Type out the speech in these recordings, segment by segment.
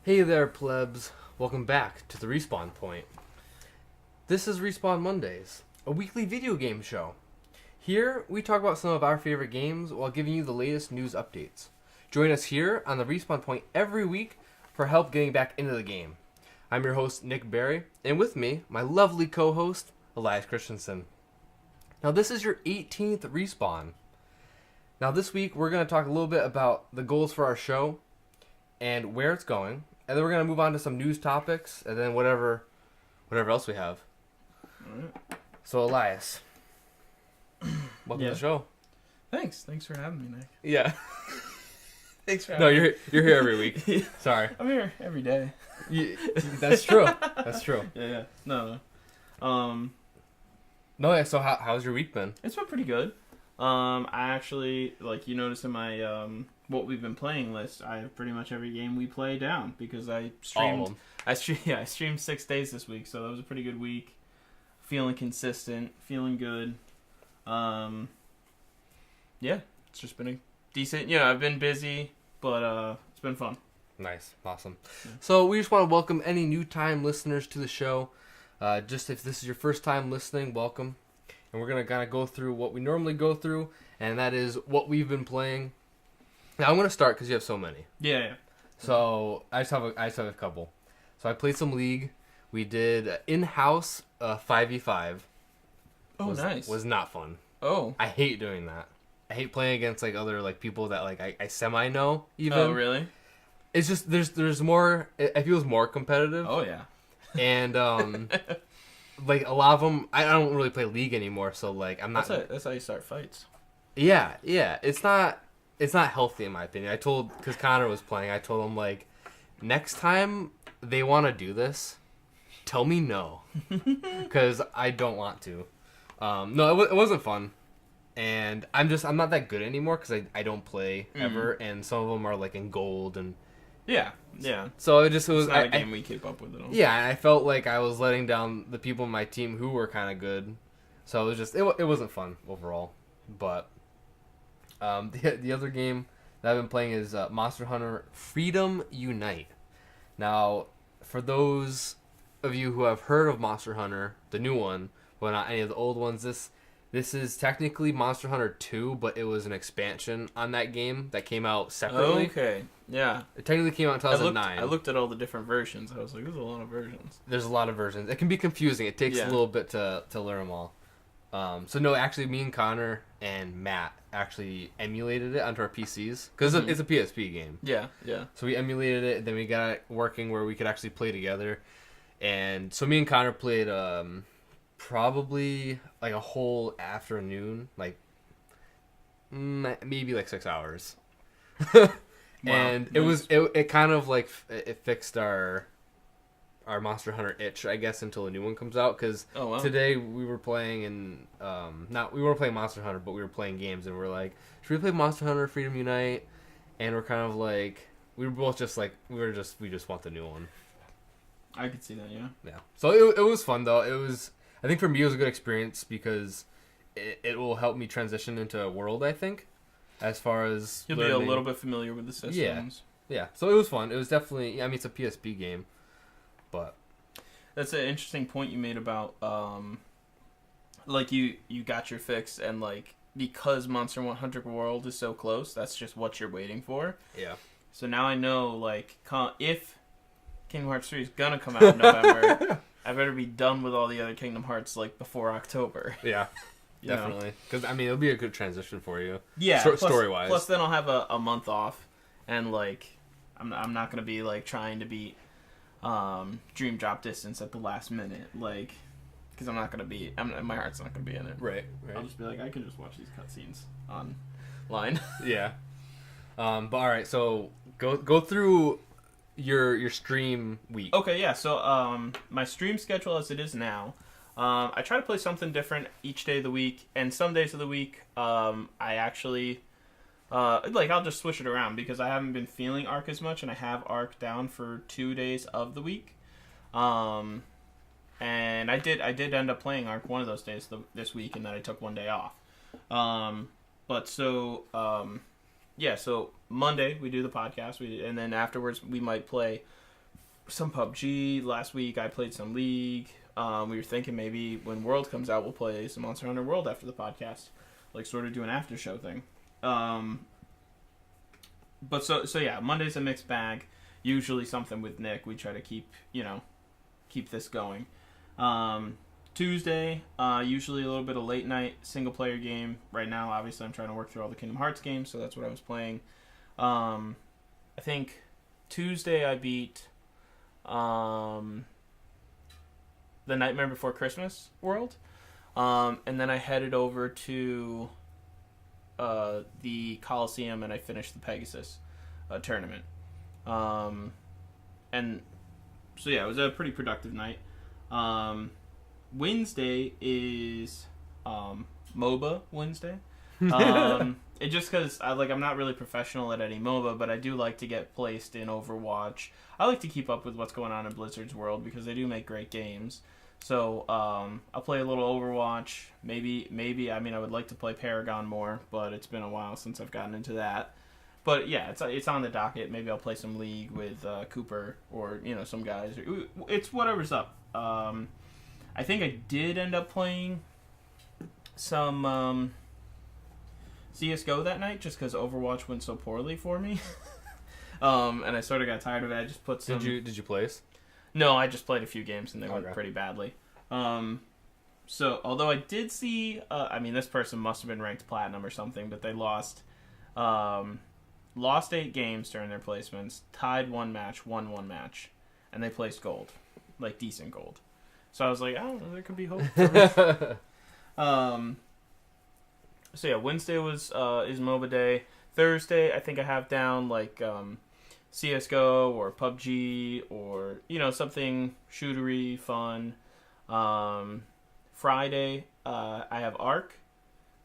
Hey there, plebs. Welcome back to the Respawn Point. This is Respawn Mondays, a weekly video game show. Here, we talk about some of our favorite games while giving you the latest news updates. Join us here on the Respawn Point every week for help getting back into the game. I'm your host, Nick Barry, and with me, my lovely co-host, Elias Christensen. Now, this is your 18th Respawn. Now, this week, we're going to talk a little bit about the goals for our show and where it's going. And then we're going to move on to some news topics, and then whatever else we have. All right. So, Elias, welcome to the show. Thanks for having me, Nick. Yeah. Thanks for having me. No, you're here every week. Sorry. I'm here every day. That's true. That's true. Yeah. No. No, yeah, so how's your week been? It's been pretty good. I actually, like you notice in my what we've been playing list, I have pretty much every game we play down because I streamed. All of them. I streamed 6 days this week, so that was a pretty good week. Feeling consistent, feeling good. Yeah, it's just been a decent. I've been busy, but it's been fun. Nice. Awesome. Yeah. So we just want to welcome any new-time listeners to the show. Just if this is your first time listening, welcome. And we're going to kind of go through what we normally go through, and that is what we've been playing. Now, I'm going to start because you have so many. Yeah. So, I just have a couple. So, I played some League. We did in-house 5v5. Oh, nice. Was not fun. Oh. I hate doing that. I hate playing against, other, people that, I semi-know, even. Oh, really? It's just, there's more, it feels more competitive. Oh, yeah. And, a lot of them, I don't really play League anymore, so, I'm not... That's how you start fights. Yeah. It's not healthy, in my opinion. Because Connor was playing, I told him, next time they want to do this, tell me no. Because I don't want to. No, it wasn't fun. And I'm not that good anymore because I don't play ever. And some of them are, in gold and... Yeah. So it was not a game we keep up with at all. Yeah, and I felt like I was letting down the people in my team who were kind of good. So it was just, it wasn't fun overall. But the other game that I've been playing is Monster Hunter Freedom Unite. Now, for those of you who have heard of Monster Hunter, the new one, but not any of the old ones, this is technically Monster Hunter 2, but it was an expansion on that game that came out separately. Okay, yeah. It technically came out in 2009. I looked at all the different versions. I was like, there's a lot of versions. There's a lot of versions. It can be confusing. It takes a little bit to learn them all. So no, actually, me and Connor and Matt actually emulated it onto our PCs. Because it's a PSP game. Yeah. So we emulated it, and then we got it working where we could actually play together. And so me and Connor played... probably a whole afternoon, maybe 6 hours. And nice. It kind of it fixed our Monster Hunter itch, I guess, until a new one comes out. Because today we were playing and we weren't playing Monster Hunter, but we were playing games, and we're like, should we play Monster Hunter Freedom Unite? And we're kind of we were both just we just want the new one. I could see that, yeah. Yeah. So it was fun though. I think for me it was a good experience because it will help me transition into a world, I think, as far as you'll learning. be a little bit familiar with the systems. Yeah. So it was fun. It was definitely, it's a PSP game, but... That's an interesting point you made about, you got your fix and, because Monster Hunter World is so close, that's just what you're waiting for. Yeah. So now I know, if Kingdom Hearts 3 is gonna come out in November... I better be done with all the other Kingdom Hearts before October. Yeah, definitely. Because it'll be a good transition for you. Yeah, story wise. Plus, then I'll have a month off, and I'm not gonna be trying to beat Dream Drop Distance at the last minute, because I'm not gonna be. My heart's not gonna be in it. Right. I'll just be I can just watch these cutscenes online. Yeah. But all right, so go through your stream week. Okay, yeah. So my stream schedule as it is now, I try to play something different each day of the week, and some days of the week I actually I'll just switch it around because I haven't been feeling Arc as much, and I have Arc down for 2 days of the week. And I did end up playing Arc one of those days this week, and then I took 1 day off. So Monday we do the podcast, and then afterwards we might play some PUBG. Last week I played some League. We were thinking maybe when World comes out, we'll play some Monster Hunter World after the podcast, like sort of do an after show thing. But so yeah, Monday's a mixed bag. Usually something with Nick. We try to keep this going. Tuesday, usually a little bit of late night single player game. Right now, obviously, I'm trying to work through all the Kingdom Hearts games, so that's what I was playing. I think Tuesday I beat the Nightmare Before Christmas world, and then I headed over to the Coliseum and I finished the Pegasus tournament. And so yeah, it was a pretty productive night. Wednesday is MOBA Wednesday. It just because I'm not really professional at any MOBA, but I do like to get placed in Overwatch. I like to keep up with what's going on in Blizzard's world because they do make great games. So I'll play a little Overwatch. Maybe I would like to play Paragon more, but it's been a while since I've gotten into that. But yeah, it's on the docket. Maybe I'll play some League with Cooper or some guys. It's whatever's up. I think I did end up playing some CS:GO that night just because Overwatch went so poorly for me. And I sort of got tired of it. I just put some. Did you place? No, I just played a few games and they went pretty badly. So although I did see, this person must have been ranked platinum or something, but they lost 8 games during their placements, tied 1 match, won 1 match, and they placed gold, like decent gold. So I was like, I don't know, there could be hope for me. So yeah, Wednesday is MOBA day. Thursday, I think I have down CS:GO or PUBG or something shootery fun. Friday, I have Ark.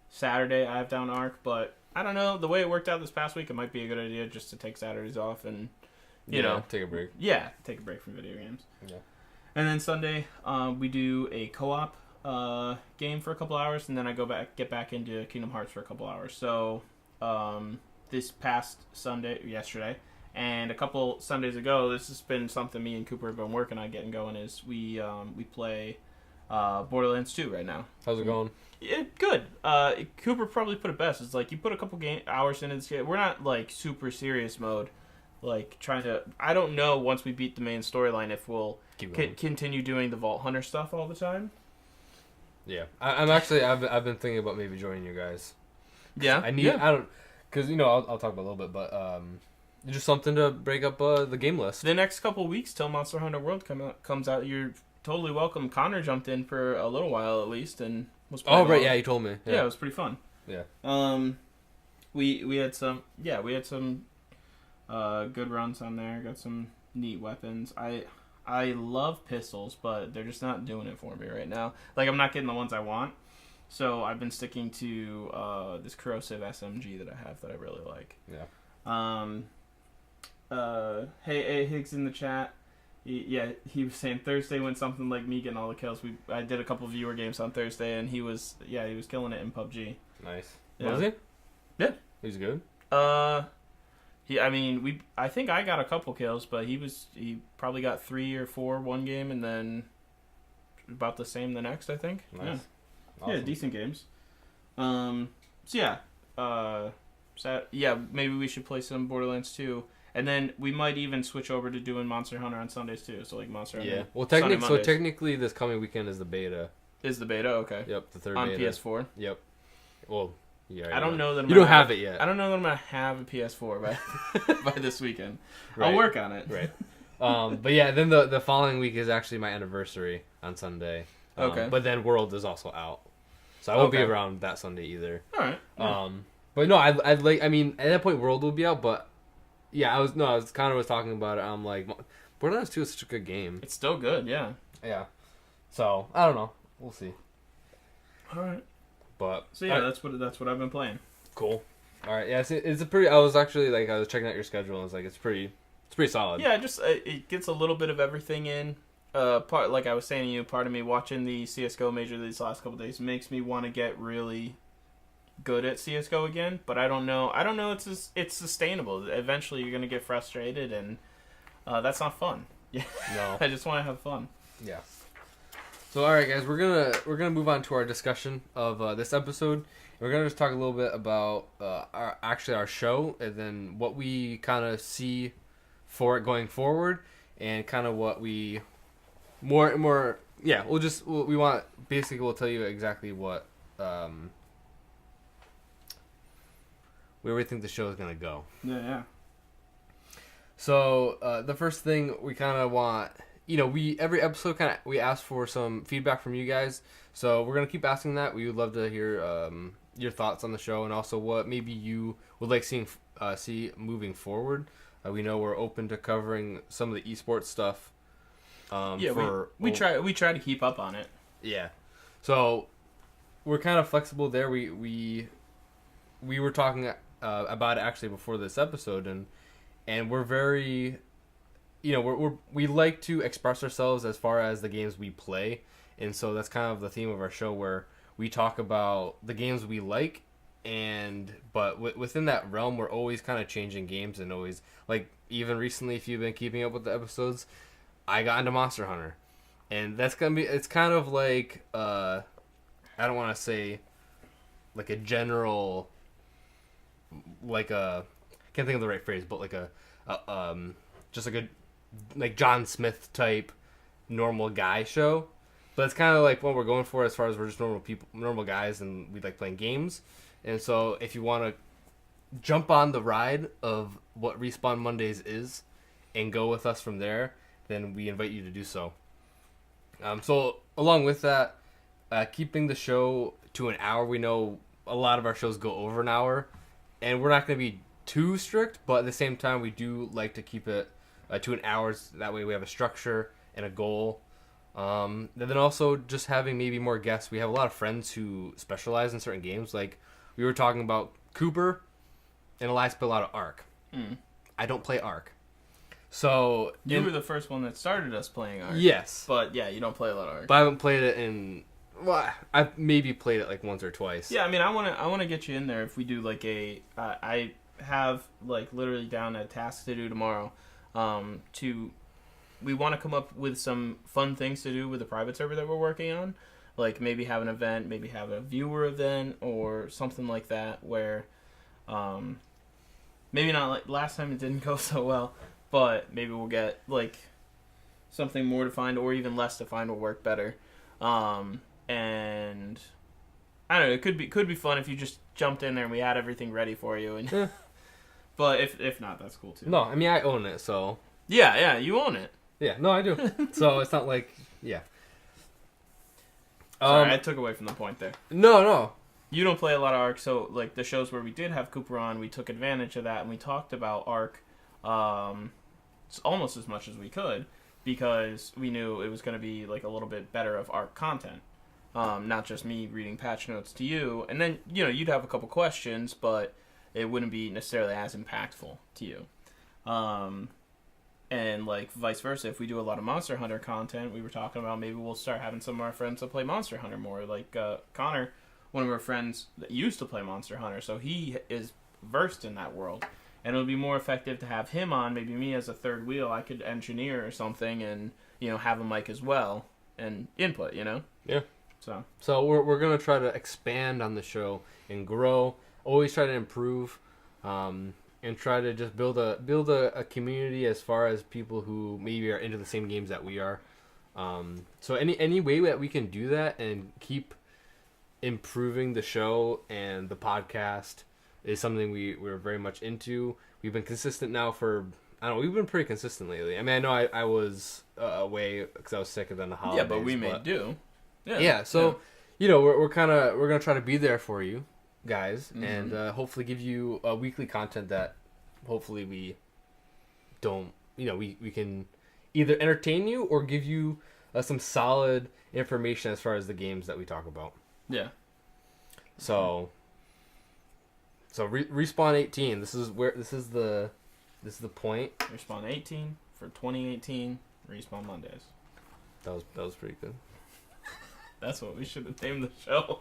Saturday, I have down Ark, but I don't know. The way it worked out this past week, it might be a good idea just to take Saturdays off and take a break. Yeah, take a break from video games. Yeah. And then Sunday, we do a co-op game for a couple hours, and then I get back into Kingdom Hearts for a couple hours. So this past yesterday, and a couple Sundays ago, this has been something me and Cooper have been working on getting going. Is we play Borderlands 2 right now. How's it going? Good. Cooper probably put it best. It's like you put a couple hours into this game. We're not super serious mode. Trying to. I don't know once we beat the main storyline if we'll continue doing the Vault Hunter stuff all the time. Yeah, I'm actually. I've been thinking about maybe joining you guys. Yeah, I don't, because I'll talk about a little bit, but just something to break up the game list. The next couple weeks till Monster Hunter World comes out, you're totally welcome. Connor jumped in for a little while at least and was. Oh right, yeah, you told me. Yeah, it was pretty fun. Yeah. We had some good runs on there. Got some neat weapons. I love pistols, but they're just not doing it for me right now. I'm not getting the ones I want. So I've been sticking to this corrosive SMG that I have that I really like. Yeah. Hey Higgs in the chat. He was saying Thursday went something like me getting all the kills. I did a couple viewer games on Thursday, and he was killing it in PUBG. Nice. Yeah. Was he? Yeah. He's good. I think I got a couple kills, but he probably got 3 or 4 one game, and then about the same the next. I think. Nice. Yeah. Awesome. Yeah, decent games. Maybe we should play some Borderlands 2, and then we might even switch over to doing Monster Hunter on Sundays too. So Monster Hunter. Yeah. Well, technically, this coming weekend is the beta. Is the beta okay? Yep, the third on beta. PS4. Yep. Well, yeah. I don't know that you don't have it yet. I don't know that I'm gonna have a PS4 by this weekend. Right. I'll work on it. Right. But yeah, then the following week is actually my anniversary on Sunday. Okay. But then World is also out, so I won't be around that Sunday either. All right. Yeah. But no, I'd like. At that point, World will be out. But yeah, I was talking about it. I'm like, Borderlands 2 is such a good game. It's still good. Yeah. Yeah. So I don't know. We'll see. All right. But so yeah, that's what I've been playing. Cool. All right. Yeah. It's a pretty. I was actually I was checking out your schedule. And I was like, it's pretty solid. Yeah. Just it gets a little bit of everything in. Part like I was saying to you, part of me watching the CS:GO major these last couple days makes me want to get really good at CS:GO again. But I don't know. It's sustainable. Eventually, you're gonna get frustrated, and that's not fun. Yeah. No. I just want to have fun. Yeah. So all right, guys, we're gonna move on to our discussion of this episode. We're gonna just talk a little bit about our show, and then what we kind of see for it going forward, and kind of what we more. Yeah, we want basically we'll tell you exactly what where we think the show is gonna go. Yeah. So the first thing we kind of want, every episode we ask for some feedback from you guys. So we're gonna keep asking that. We would love to hear your thoughts on the show, and also what maybe you would like see moving forward. We know we're open to covering some of the eSports stuff. We try to keep up on it. Yeah, so we're kind of flexible there. We were talking about it actually before this episode, and we're very, we like to express ourselves as far as the games we play, and so that's kind of the theme of our show, where we talk about the games we like, but within that realm, we're always kind of changing games, and always, like, even recently, if you've been keeping up with the episodes, I got into Monster Hunter, and it's kind of like, I don't want to say, like a general, like a, I can't think of the right phrase, but like just like a, like John Smith type normal guy show. But it's kind of like what we're going for, as far as we're just normal guys, and we like playing games. And so if you want to jump on the ride of what Respawn Mondays is and go with us from there, then we invite you to do so. So along with that, keeping the show to an hour. We know a lot of our shows go over an hour, and we're not going to be too strict, but at the same time, we do like to keep it to an hour. That way we have a structure and a goal. And then also just having maybe more guests. We have a lot of friends who specialize in certain games. Like we were talking about Cooper and Elias play a lot of Ark. I don't play Ark. So you were the first one that started us playing Ark. Yes. But yeah, you don't play a lot of Ark. But I haven't played it in... Well, I've maybe played it like once or twice. Yeah, I mean, I want to get you in there if we do like a... I have like literally down a task to do tomorrow. We want to come up with some fun things to do with the private server that we're working on. Like maybe have an event, maybe have a viewer event or something like that where... maybe not like last time it didn't go so well, but maybe we'll get like something more defined or even less defined will work better. And I don't know, it could be fun if you just jumped in there and we had everything ready for you. And but if not, that's cool too. No, I mean I own it, so yeah, you own it. Yeah, no, I do. So it's not like Sorry, I took away from the point there. No. You don't play a lot of Ark, so like the shows where we did have Cooper on, we took advantage of that and we talked about Ark almost as much as we could because we knew it was going to be like a little bit better of Ark content. Not just me reading patch notes to you, and then you'd have a couple questions, but it wouldn't be necessarily as impactful to you. And like vice versa, if we do a lot of Monster Hunter content, we were talking about maybe we'll start having some of our friends that play Monster Hunter more. Like Connor, one of our friends that used to play Monster Hunter, so he is versed in that world. And it would be more effective to have him on, maybe me as a third wheel. I could engineer or something and, have a mic as well and input, Yeah. So we're going to try to expand on the show and grow, always try to improve, and try to just build a community as far as people who maybe are into the same games that we are. So any way that we can do that and keep improving the show and the podcast is something we're very much into. We've been consistent now for, we've been pretty consistent lately. I mean, I know I was away because I was sick and then the holidays. Yeah, but we made do. Yeah, so, we're going to try to be there for you guys, and hopefully give you weekly content that hopefully we don't, we can either entertain you or give you some solid information as far as the games that we talk about. Yeah. So Respawn 18, this is the point. Respawn 18 for 2018, Respawn Mondays. That was pretty good. That's what we should have named the show.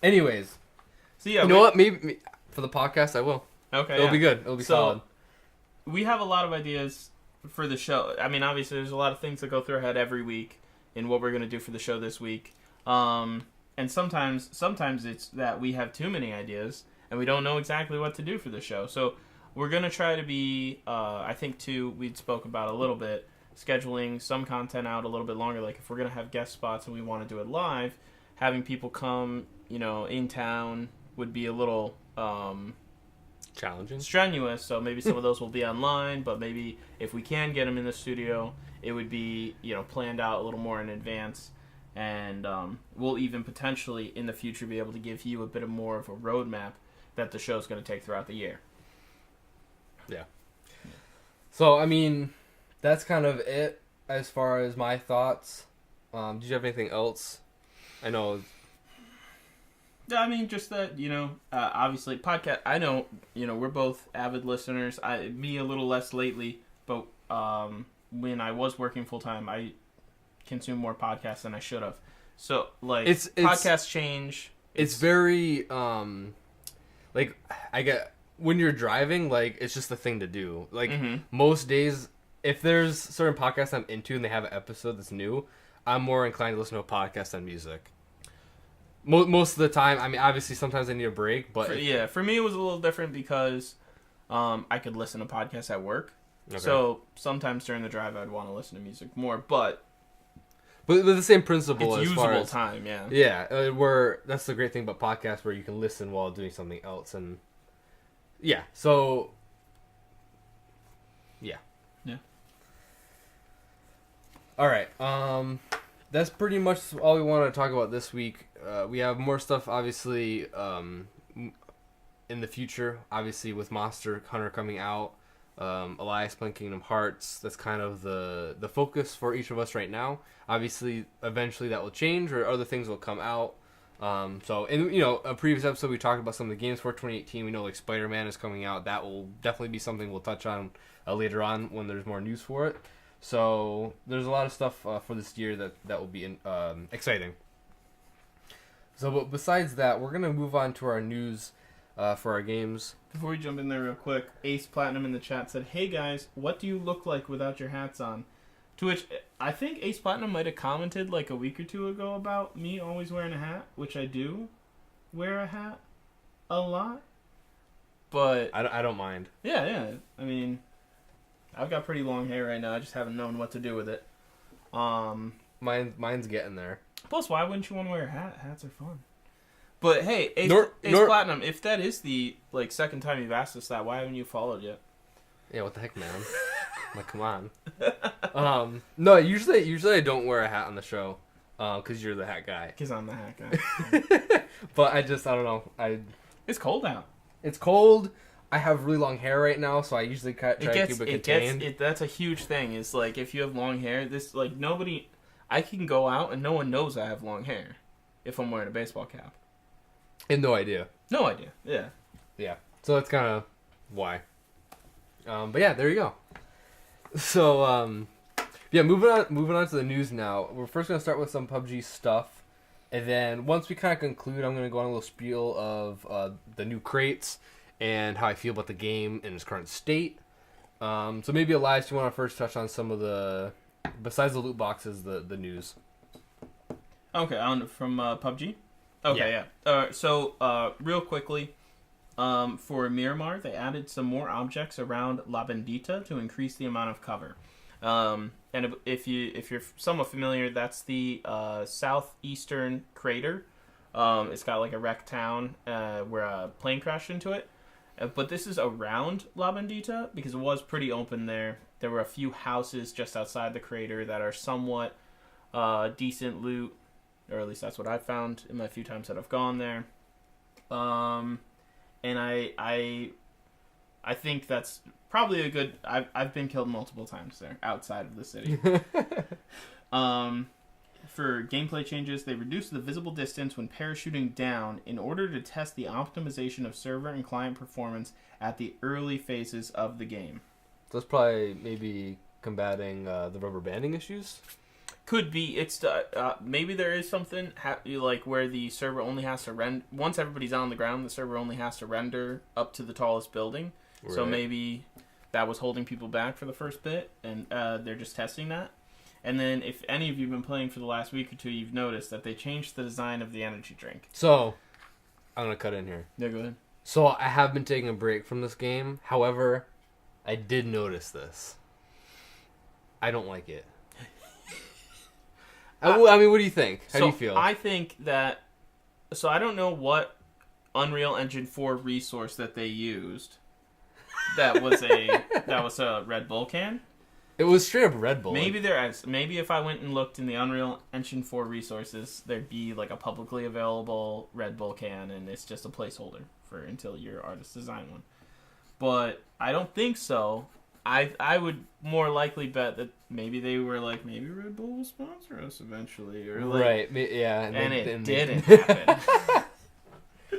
Anyways. So yeah, you know what? Maybe for the podcast I will. Okay. It'll be good. It'll be solid. we have a lot of ideas for the show. I mean, obviously, there's a lot of things that go through our head every week in what we're going to do for the show this week. And sometimes it's that we have too many ideas and we don't know exactly what to do for the show. So we're going to try to be, I think, too, we spoke about a little bit, scheduling some content out a little bit longer. Like if we're going to have guest spots and we want to do it live, having people come, in town would be a little challenging, strenuous. So maybe some of those will be online, but maybe if we can get them in the studio, it would be planned out a little more in advance, and we'll even potentially in the future be able to give you a bit more of a roadmap that the show's going to take throughout the year. Yeah. So I mean, that's kind of it as far as my thoughts. Did you have anything else? I know. I mean, just that, obviously, podcast, I know, we're both avid listeners. Me a little less lately, but when I was working full-time, I consumed more podcasts than I should have. So, like, podcasts change. It's very, when you're driving, like, it's just the thing to do. Like, most days, if there's certain podcasts I'm into and they have an episode that's new, I'm more inclined to listen to a podcast than music. Most of the time, I mean, obviously, sometimes I need a break, but... For me, it was a little different because I could listen to podcasts at work. Okay. So, sometimes during the drive, I'd want to listen to music more, but the same principle it's as far usable as... time, yeah. Yeah, that's the great thing about podcasts, where you can listen while doing something else, and... Yeah, so... Yeah. Yeah. Alright, that's pretty much all we want to talk about this week. We have more stuff, obviously, in the future. Obviously, with Monster Hunter coming out, Elias playing Kingdom Hearts. That's kind of the focus for each of us right now. Obviously, eventually that will change, or other things will come out. So, in a previous episode, we talked about some of the games for 2018. We know like Spider-Man is coming out. That will definitely be something we'll touch on later on when there's more news for it. So there's a lot of stuff for this year that will be exciting. So, but besides that, we're gonna move on to our news for our games. Before we jump in there real quick, Ace Platinum in the chat said, "Hey guys, what do you look like without your hats on?" To which I think Ace Platinum might have commented like a week or two ago about me always wearing a hat, which I do wear a hat a lot. But I don't mind. Yeah. I mean, I've got pretty long hair right now. I just haven't known what to do with it. Mine's getting there. Plus, why wouldn't you want to wear a hat? Hats are fun. But hey, Ace Platinum, if that is the second time you've asked us that, why haven't you followed yet? Yeah, what the heck, man? Like, come on. No, usually I don't wear a hat on the show, because you're the hat guy. Because I'm the hat guy. But I don't know. It's cold out. It's cold. I have really long hair right now, so I usually try to keep it contained. That's a huge thing. Is like if you have long hair, I can go out and no one knows I have long hair if I'm wearing a baseball cap. And no idea. No idea. Yeah. Yeah. So that's kind of why. But yeah, there you go. So yeah, moving on to the news now. We're first gonna start with some PUBG stuff, and then once we kind of conclude, I'm gonna go on a little spiel of the new crates and how I feel about the game in its current state. So maybe Elias, you want to first touch on some of the, besides the loot boxes, the news. Okay, from PUBG. Okay, yeah. So real quickly, for Miramar, they added some more objects around La Bendita to increase the amount of cover. And if you're somewhat familiar, that's the southeastern crater. It's got like a wrecked town where a plane crashed into it. But this is around La Bendita because it was pretty open there. There were a few houses just outside the crater that are somewhat decent loot, or at least that's what I found in my few times that I've gone there. And I think that's probably a good... I've been killed multiple times there, outside of the city. For gameplay changes, they reduced the visible distance when parachuting down in order to test the optimization of server and client performance at the early phases of the game. So that's probably maybe combating the rubber banding issues? Could be. It's maybe there is something like where the server only has to render... Once everybody's on the ground, the server only has to render up to the tallest building. Right. So maybe that was holding people back for the first bit, and they're just testing that. And then if any of you have been playing for the last week or two, you've noticed that they changed the design of the energy drink. So, I'm going to cut in here. Yeah, go ahead. So, I have been taking a break from this game. However, I did notice this. I don't like it. I mean, what do you think? How do you feel? I think that... So, I don't know what Unreal Engine 4 resource that they used that was a Red Bull can. It was straight up Red Bull. Maybe if I went and looked in the Unreal Engine 4 resources, there'd be like a publicly available Red Bull can, and it's just a placeholder for until your artist design one. But I don't think so. I would more likely bet that maybe they were like, maybe Red Bull will sponsor us eventually, or like, right? Yeah, and it didn't happen.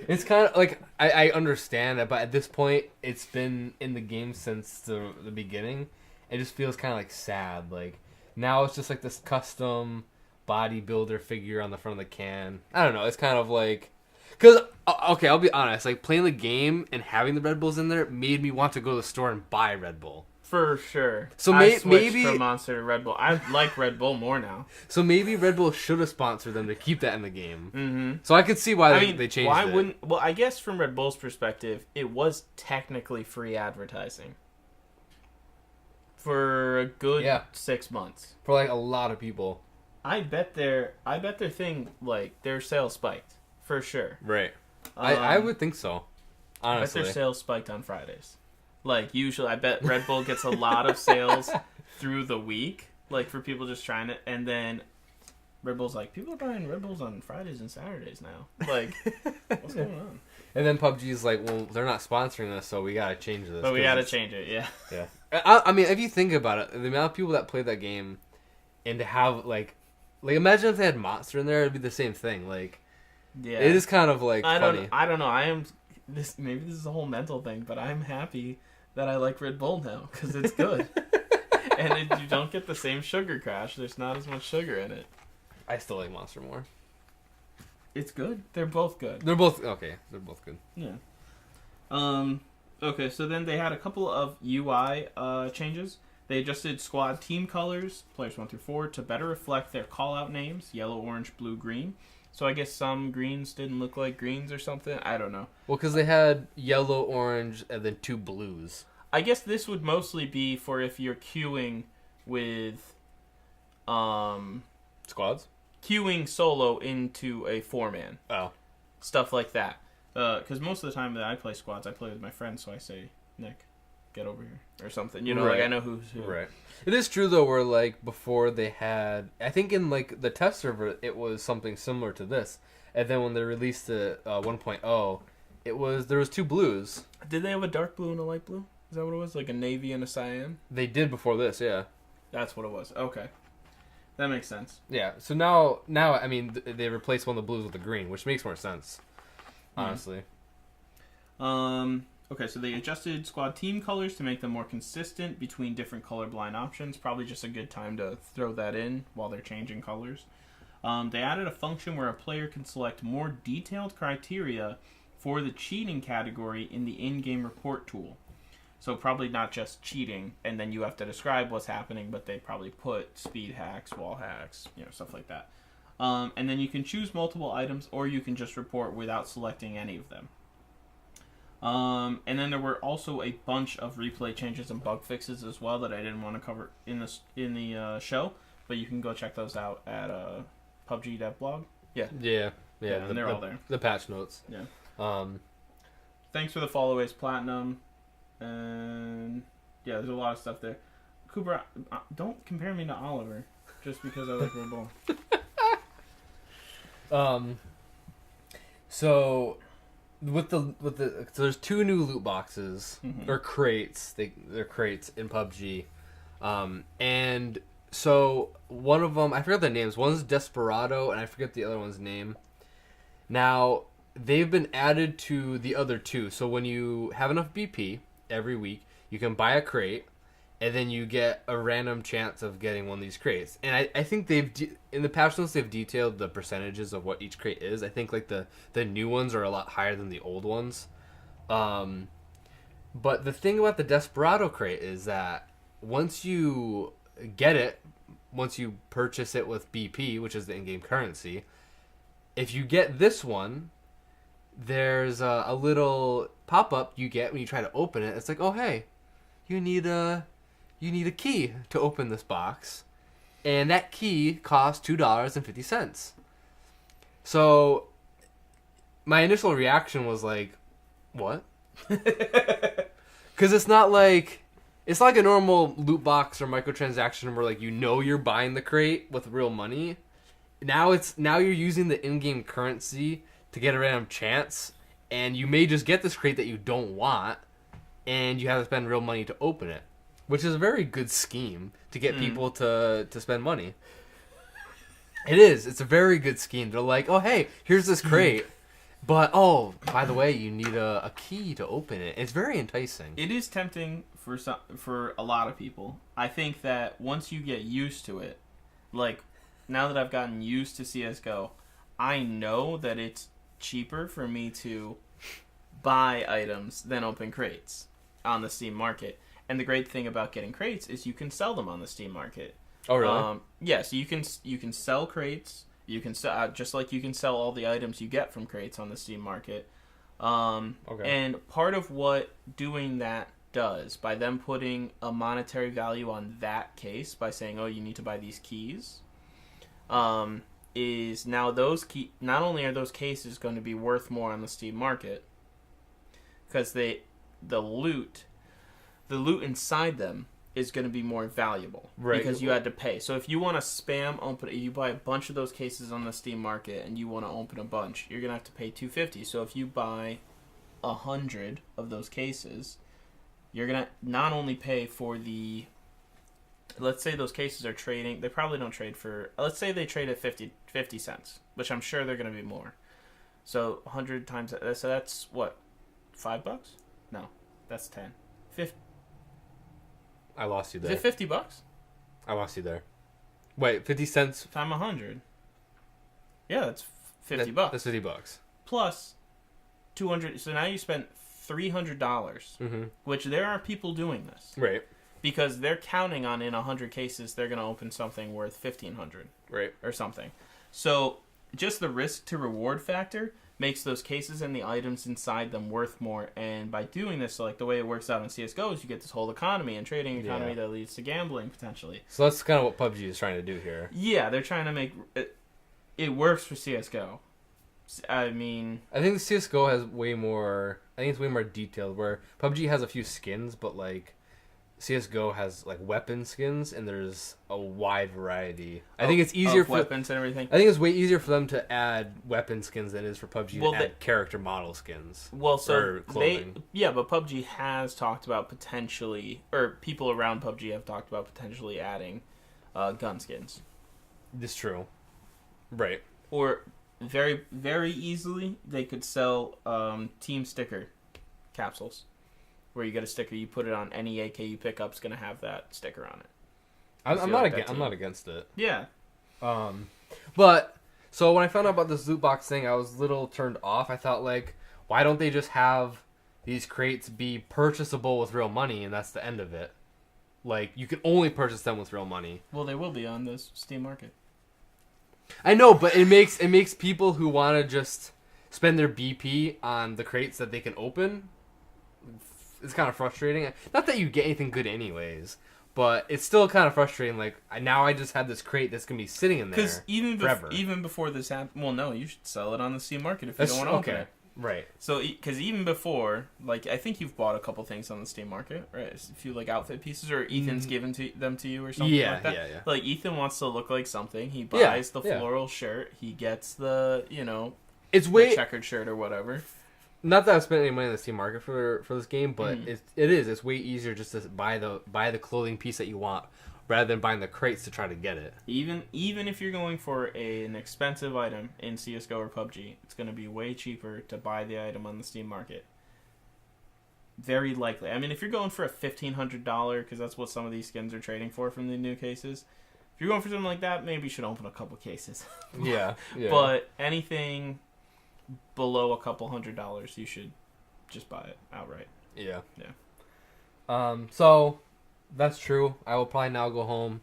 It's kind of like I understand it, but at this point, it's been in the game since the beginning. It just feels kind of like sad. Like now, it's just like this custom bodybuilder figure on the front of the can. I don't know. It's kind of like because okay, I'll be honest. Like playing the game and having the Red Bulls in there made me want to go to the store and buy Red Bull. For sure. So I switched maybe from Monster to Red Bull. I like Red Bull more now. So maybe Red Bull should have sponsored them to keep that in the game. Mm-hmm. So I could see why they changed it. Why wouldn't? Well, I guess from Red Bull's perspective, it was technically free advertising for a good 6 months for like a lot of people. I bet their thing, like their sales spiked for sure. Right. I would think so. Honestly, I bet their sales spiked on Fridays. Like, usually, I bet Red Bull gets a lot of sales through the week, like, for people just trying it, and then Red Bull's like, people are buying Red Bulls on Fridays and Saturdays now. Like, what's going on? And then PUBG's like, well, they're not sponsoring us, so we gotta change this. But we gotta change it, yeah. Yeah. I mean, if you think about it, the amount of people that play that game, and to have, like, imagine if they had Monster in there, it'd be the same thing. Like, yeah. It is kind of, like, funny. I don't know. Maybe this is a whole mental thing, but I'm happy that I like Red Bull now, because it's good. And you don't get the same sugar crash. There's not as much sugar in it. I still like Monster more. It's good. They're both good. They're both good. Yeah. Okay, so then they had a couple of UI changes. They adjusted squad team colors, players 1 through 4, to better reflect their call-out names, yellow, orange, blue, green. So I guess some greens didn't look like greens or something. I don't know. Well, because they had yellow, orange, and then 2 blues. I guess this would mostly be for if you're queuing with... Squads? Queuing solo into a 4-man. Oh. Stuff like that. Because most of the time that I play squads, I play with my friends, so I say, Nick, get over here. Or something. You know, right. Like I know who's who. Right. It is true, though, where, like, before they had... I think in, like, the test server, it was something similar to this. And then when they released it 1.0, there was 2 blues. Did they have a dark blue and a light blue? Is that what it was? Like a navy and a cyan? They did before this, yeah. That's what it was. Okay. That makes sense. Yeah, so now I mean, they replaced one of the blues with the green, which makes more sense, honestly. Okay, so they adjusted squad team colors to make them more consistent between different colorblind options. Probably just a good time to throw that in while they're changing colors. They added a function where a player can select more detailed criteria for the cheating category in the in-game report tool. So probably not just cheating, and then you have to describe what's happening, but they probably put speed hacks, wall hacks, stuff like that. And then you can choose multiple items, or you can just report without selecting any of them. And then there were also a bunch of replay changes and bug fixes as well that I didn't want to cover in the show, but you can go check those out at PUBG Dev Blog. Yeah, and they're all there. The patch notes. Yeah. Thanks for the followaways, Platinum, and yeah, there's a lot of stuff there. Cooper, don't compare me to Oliver just because I like Red Bull. So. So there's 2 new loot boxes or crates. They're crates in PUBG, and so one of them I forgot the names. One's Desperado, and I forget the other one's name. Now they've been added to the other 2. So when you have enough BP every week, you can buy a crate, and then you get a random chance of getting one of these crates. And I think in the patch notes they've detailed the percentages of what each crate is. I think like the new ones are a lot higher than the old ones. But the thing about the Desperado crate is that once you get it, once you purchase it with BP, which is the in-game currency, if you get this one, there's a little pop-up you get when you try to open it. It's like, oh hey, you need a key to open this box, and that key costs $2.50. So my initial reaction was like, what? Because it's like a normal loot box or microtransaction where like you're buying the crate with real money. Now you're using the in-game currency to get a random chance, and you may just get this crate that you don't want, and you have to spend real money to open it, which is a very good scheme to get people to spend money. It is. It's a very good scheme. They're like, oh hey, here's this crate. But, oh, by the way, you need a key to open it. It's very enticing. It is tempting for a lot of people. I think that once you get used to it, like, now that I've gotten used to CSGO, I know that it's cheaper for me to buy items than open crates on the Steam market. And the great thing about getting crates is you can sell them on the Steam market. Oh, really? Yeah, so you can sell crates. You can sell just like you can sell all the items you get from crates on the Steam market. Okay. And part of what doing that does, by them putting a monetary value on that case, by saying, oh, you need to buy these keys, is now not only are those cases going to be worth more on the Steam market, because the loot inside them is going to be more valuable, right? Because you had to pay. So if you want to spam open, you buy a bunch of those cases on the Steam market and you want to open a bunch, you're going to have to pay $250. So if you buy 100 of those cases, you're going to not only pay for the, let's say those cases are trading, they probably don't trade for, let's say they trade at 50 cents, which I'm sure they're going to be more. So 100 times, so that's what, $5? No, that's 10. 50. I lost you there. Is it $50? I lost you there. Wait, 50 cents? Time 100. Yeah, that's $50. That's $50. Plus 200. So now you spent $300, which there are people doing this. Right. Because they're counting on in 100 cases, they're going to open something worth $1,500. Right. Or something. So just the risk to reward factor makes those cases and the items inside them worth more. And by doing this, like the way it works out in CSGO is you get this whole economy and trading economy that leads to gambling potentially. So that's kind of what PUBG is trying to do here. Yeah, they're trying to make it works for CSGO. I mean, I think CSGO has way more. I think it's way more detailed. Where PUBG has a few skins, but like CSGO has like weapon skins, and there's a wide variety. I think it's easier for weapons and everything. I think it's way easier for them to add weapon skins than it is for PUBG to add character model skins. Well, so or clothing. but PUBG has talked about potentially, or people around PUBG have talked about potentially adding gun skins. This is true, right? Or very, very easily they could sell team sticker capsules. Where you get a sticker, you put it on any AK you pick up, is going to have that sticker on it. I'm not against it. Yeah. But so when I found out about this loot box thing, I was a little turned off. I thought like, why don't they just have these crates be purchasable with real money, and that's the end of it? Like you can only purchase them with real money. Well, they will be on the Steam market. I know, but it makes people who want to just spend their BP on the crates that they can open. It's kind of frustrating. Not that you get anything good anyways, but it's still kind of frustrating. Like, now I just have this crate that's going to be sitting in there forever. Even before this happened... Well, no, you should sell it on the Steam market if you don't want to open it. Right. So, because even before... Like, I think you've bought a couple things on the Steam market, right? A few, like, outfit pieces, or Ethan's given them to you or something like that. Yeah. Like, Ethan wants to look like something. He buys the floral shirt. He gets the, the checkered shirt or whatever. Not that I've spent any money in the Steam market for this game, but it's way easier just to buy the clothing piece that you want rather than buying the crates to try to get it. Even if you're going for an expensive item in CSGO or PUBG, it's going to be way cheaper to buy the item on the Steam market. Very likely. I mean, if you're going for a $1,500, because that's what some of these skins are trading for from the new cases, if you're going for something like that, maybe you should open a couple cases. Yeah. But anything below a couple $100, you should just buy it outright. Yeah. Yeah. So that's true. I will probably now go home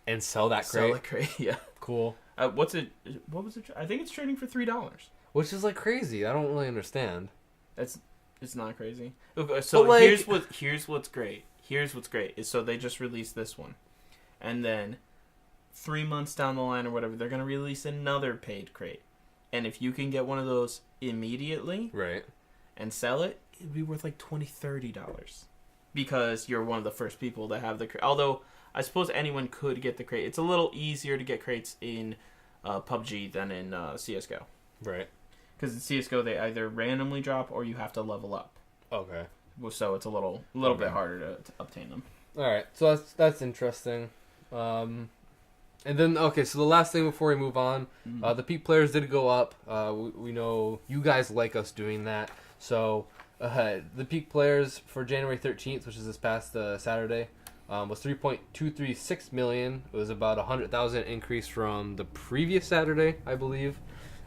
and sell that crate. Sell the crate, yeah. Cool. What's it? What was it? I think it's trading for $3. Which is like crazy. I don't really understand. It's not crazy. Okay, so But, like- here's what's great. Here's what's great is so they just released this one, and then 3 months down the line or whatever, they're gonna release another paid crate, and if you can get one of those immediately Right. and sell it, it'd be worth like $20-$30 because you're one of the first people to have the crate. Although I suppose anyone could get the crate. It's a little easier to get crates in PUBG than in CS:GO. Right. Because in CS:GO they either randomly drop or you have to level up. Okay. So it's a little bit harder to obtain them. All right. So that's interesting. And then so the last thing before we move on, the peak players did go up. We know you guys like us doing that. So the peak players for January 13th, which is this past Saturday, was 3.236 million. It was about 100,000 increase from the previous Saturday, I believe.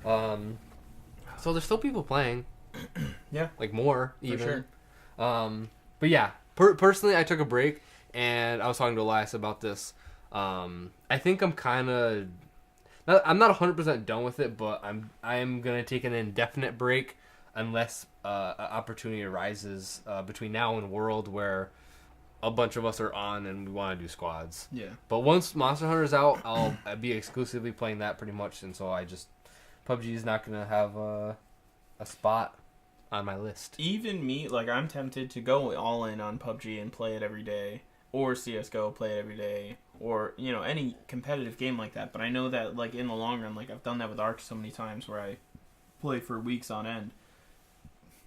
So there's still people playing. Yeah. Like more, even. For sure. But yeah, personally, I took a break, and I was talking to Elias about this. I think I'm kind of... I'm not 100% done with it, but I'm going to take an indefinite break unless an opportunity arises between now and World where a bunch of us are on and we want to do squads. Yeah. But once Monster Hunter's out, I'll be exclusively playing that pretty much, and so PUBG is not going to have a spot on my list. Even me, like, I'm tempted to go all in on PUBG and play it every day, or CS:GO, play it every day, or, you know, any competitive game like that. But I know that, like, in the long run, like, I've done that with Ark so many times where I play for weeks on end,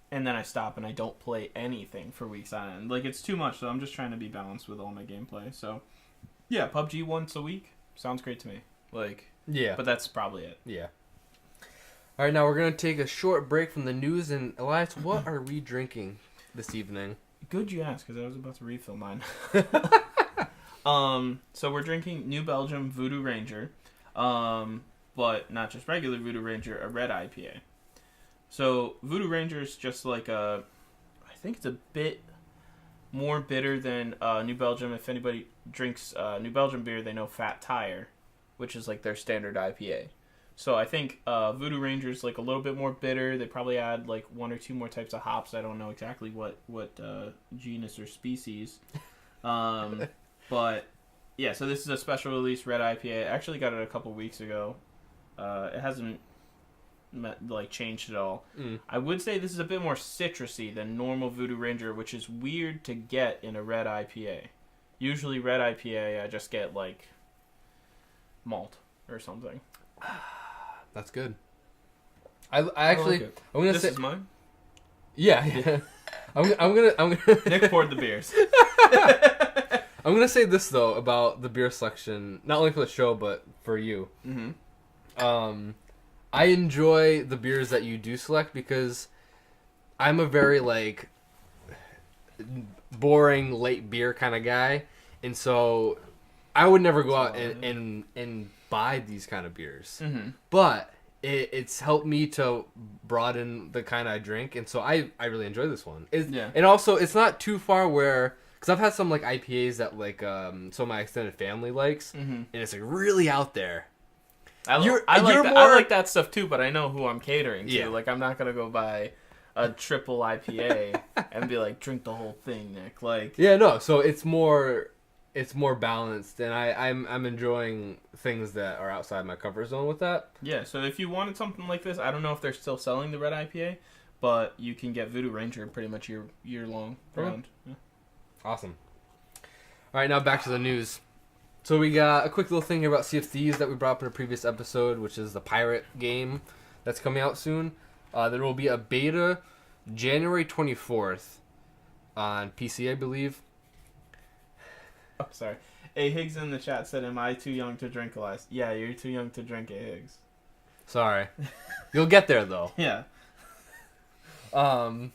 and then I stop and I don't play anything for weeks on end. Like, it's too much, so I'm just trying to be balanced with all my gameplay. So, yeah, PUBG once a week sounds great to me. Like, Yeah. but that's probably it. Yeah. All right, now we're going to take a short break from the news. And, Elias, what are we drinking this evening? Good you asked, because I was about to refill mine. So we're drinking New Belgium Voodoo Ranger, but not just regular Voodoo Ranger, a red IPA. So Voodoo Ranger is just like I think it's a bit more bitter than New Belgium. If anybody drinks New Belgium beer, they know Fat Tire, which is like their standard IPA. So I think Voodoo Ranger is like a little bit more bitter. They probably add like one or two more types of hops. I don't know exactly what genus or species. But yeah, so this is a special release red IPA. I actually got it a couple weeks ago. It hasn't changed at all. I would say this is a bit more citrusy than normal Voodoo Ranger, which is weird to get in a red IPA. Usually red IPA, I just get like malt or something. That's good. I actually like it. I'm gonna This say is mine. yeah. I'm gonna Nick poured the beers. I'm gonna say this though about the beer selection, not only for the show but for you. I enjoy the beers that you do select because I'm a very like boring late beer kind of guy, and so I would never go out and buy these kind of beers. But it's helped me to broaden the kind I drink, and so I really enjoy this one. And also it's not too far where, because I've had some like IPAs that like some of my extended family likes, and it's like really out there. I like that stuff too, but I know who I'm catering to. Yeah. Like, I'm not gonna go buy a triple IPA and be like, drink the whole thing, Nick. Like, yeah, no. So it's more balanced, and I'm enjoying things that are outside my comfort zone with that. Yeah. So if you wanted something like this, I don't know if they're still selling the red IPA, but you can get Voodoo Ranger pretty much year long round. Yeah. Awesome. All right, now back to the news. So we got a quick little thing here about Sea of Thieves that we brought up in a previous episode, which is the pirate game that's coming out soon. There will be a beta January 24th on PC, I believe. Oh, sorry. A Higgs in the chat said, "Am I too young to drink, Elias?" Yeah, you're too young to drink, A Higgs. Sorry. You'll get there, though. Yeah. But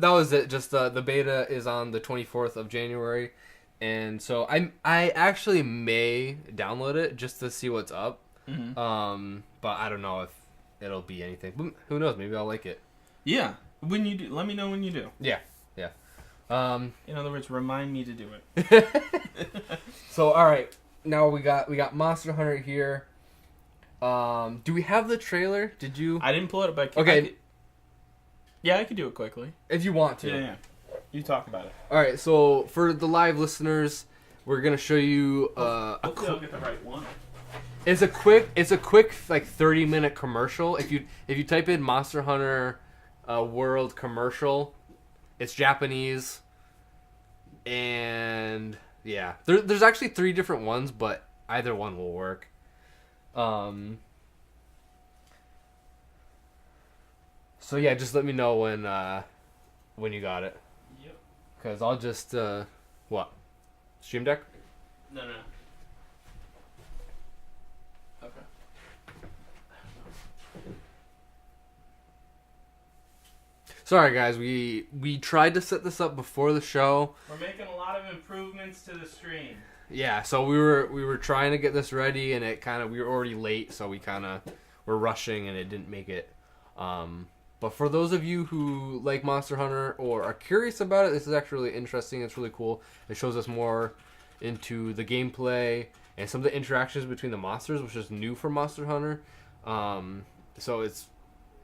that was it. Just the beta is on the 24th of January. And so I actually may download it just to see what's up. But I don't know if it'll be anything. Who knows? Maybe I'll like it. Yeah. When you do, let me know when you do. Yeah. In other words, remind me to do it. So, all right. Now we got Monster Hunter here. Do we have the trailer? Did you? I didn't pull it up, but Okay. I could do it quickly. If you want to. Yeah. You talk about it. All right. So for the live listeners, we're gonna show you. Hopefully I'll get the right one. It's a quick like 30-minute commercial. If you type in Monster Hunter World commercial, it's Japanese, and yeah, there's actually 3 different ones, but either one will work. So yeah, just let me know when you got it. Yep. Cause I'll just what? Stream Deck? No. Okay. Sorry guys, we tried to set this up before the show. We're making a lot of improvements to the stream. Yeah, so we were trying to get this ready, and we were already late, so we were rushing, and it didn't make it. But for those of you who like Monster Hunter or are curious about it, this is actually really interesting. It's really cool. It shows us more into the gameplay and some of the interactions between the monsters, which is new for Monster Hunter. So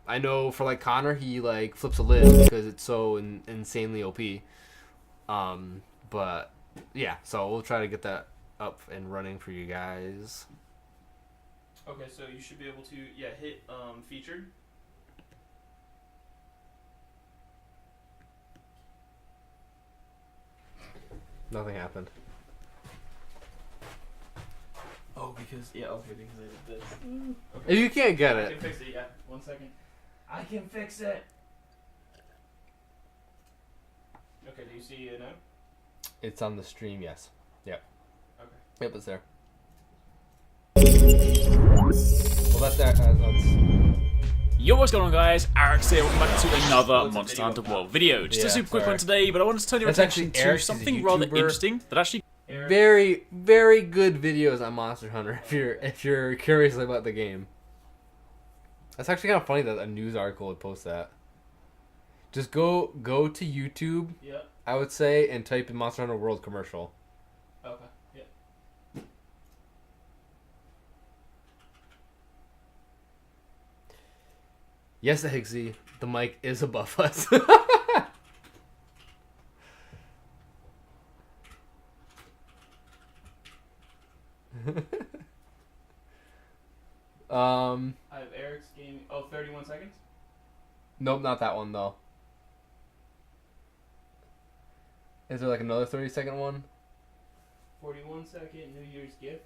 I know for like Connor, he like flips a lid because it's so insanely OP. But yeah, so we'll try to get that up and running for you guys. Okay, so you should be able to hit featured. Nothing happened. Oh, because I did this. Okay. If you can't get I it, can fix it. Yeah, 1 second. I can fix it. Okay, do you see it now? it's on the stream. Yes. Yep. Okay. Yep, it's there. Well, that's that. Yo, what's going on, guys? Eric's here. Welcome back to another Well, it's a Monster video Hunter of World video. Just a Yeah, super quick sorry. one today, but I wanted to turn your That's attention actually to Eric. He's a something rather YouTuber. interesting that actually. Eric. Very, very good videos on Monster Hunter if you're curious about the game. That's actually kind of funny that a news article would post that. Just go to YouTube, Yeah. I would say, and type in Monster Hunter World commercial. Okay. Yeah. Yes, Higgsy, the mic is above us. I have Eric's game. Oh, 31 seconds? Nope, not that one though. Is there like another 30-second one? 41 second New Year's gift.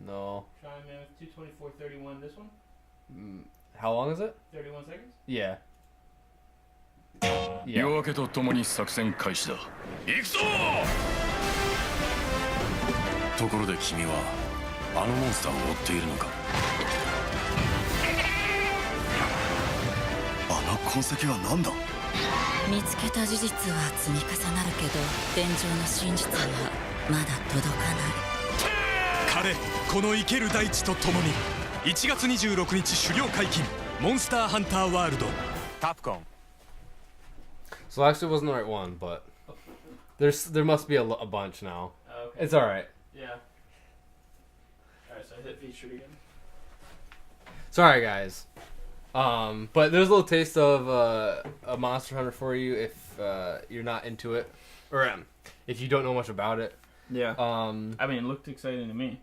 No. Chime in with 224.31. This one? How long is it? 31 seconds? Yeah. 夜明けとともに作戦開始だ。行くぞ！ところで君はあのモンスターを追っているのか？あの痕跡は何だ？見つけた事実は積み重なるけど天井の真実はまだ届かない。彼この生ける大地とともに1月26日狩猟解禁モンスターハンターワールドタプコン So actually, it wasn't the right one, but there must be a bunch now. Okay. It's all right. Yeah. Alright, so I hit featured again. Sorry, guys. But there's a little taste of a Monster Hunter for you if you're not into it, or if you don't know much about it. Yeah. I mean, it looked exciting to me.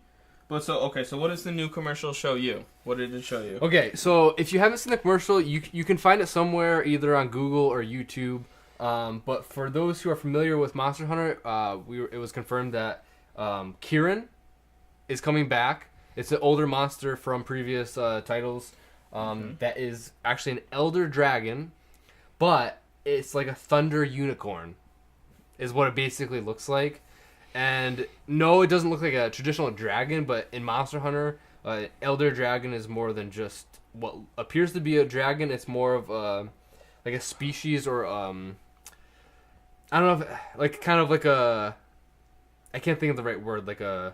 But so what does the new commercial show you? What did it show you? Okay, so if you haven't seen the commercial, you can find it somewhere, either on Google or YouTube. But for those who are familiar with Monster Hunter, it was confirmed that Kieran is coming back. It's an older monster from previous titles. That is actually an elder dragon, but it's like a thunder unicorn, is what it basically looks like. And no, it doesn't look like a traditional dragon, but in Monster Hunter, elder dragon is more than just what appears to be a dragon. It's more of like a species, or I don't know, like kind of like I can't think of the right word, like a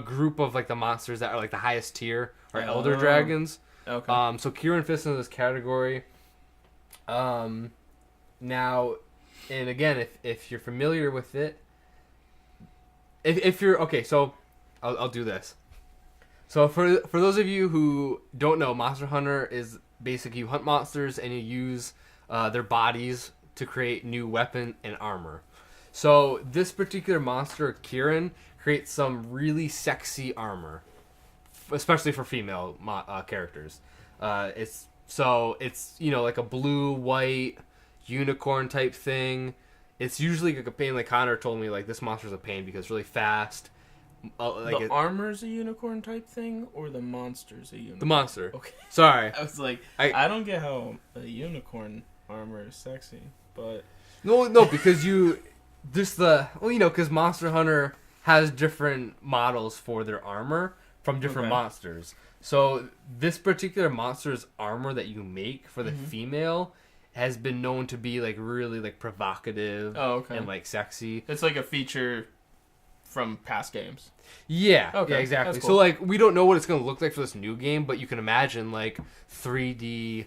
group of like the monsters that are like the highest tier are elder dragons. Okay. So Kieran fits into this category. Now, and again, if you're familiar with it, if you're okay, so I'll do this. So for those of you who don't know, Monster Hunter is basically you hunt monsters and you use their bodies to create new weapon and armor. So this particular monster, Kieran, creates some really sexy armor, especially for female characters. It's like a blue white unicorn type thing. It's usually like a pain. Like Connor told me, like this monster's a pain because it's really fast. The armor's a unicorn type thing, or the monster's a unicorn? The monster. Okay. Sorry. I was like, I don't get how a unicorn armor is sexy, but no, because because Monster Hunter has different models for their armor from different monsters. So this particular monster's armor that you make for the female has been known to be like really like provocative and like sexy. It's like a feature from past games. Yeah, okay, yeah, exactly. Cool. So like we don't know what it's going to look like for this new game, but you can imagine like 3D,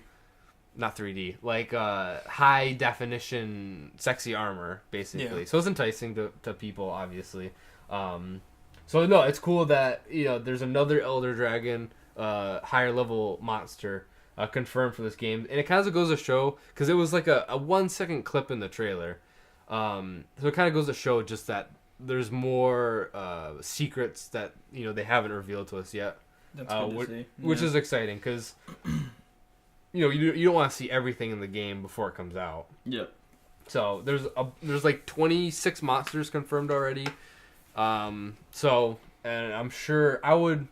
not 3D, like high definition sexy armor basically. So it's enticing to people, obviously. So no, it's cool that there's another Elder Dragon higher level monster confirmed for this game, and it kind of goes to show because it was like a 1 second clip in the trailer. So it kind of goes to show just that there's more secrets that they haven't revealed to us yet. That's good to see. Which is exciting because you don't want to see everything in the game before it comes out. Yep. So there's like 26 monsters confirmed already. So and I'm sure I would.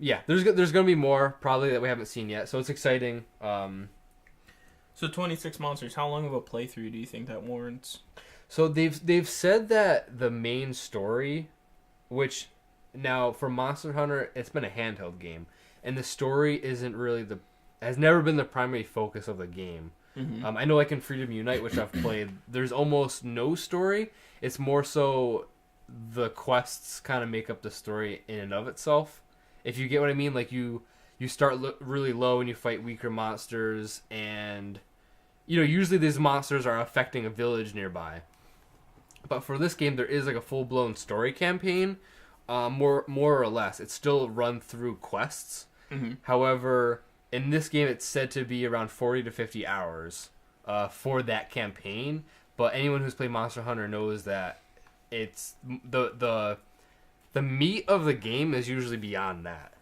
Yeah, there's gonna be more probably that we haven't seen yet. So it's exciting. So 26 monsters. How long of a playthrough do you think that warrants? So they've said that the main story, which now for Monster Hunter, it's been a handheld game, and the story has never been the primary focus of the game. Mm-hmm. I know like in Freedom Unite, which I've played, there's almost no story. It's more so the quests kind of make up the story in and of itself. If you get what I mean, like you start really low and you fight weaker monsters, and usually these monsters are affecting a village nearby. But for this game, there is like a full-blown story campaign, more or less. It's still run through quests. Mm-hmm. However, in this game, it's said to be around 40 to 50 hours for that campaign. But anyone who's played Monster Hunter knows that it's the meat of the game is usually beyond that.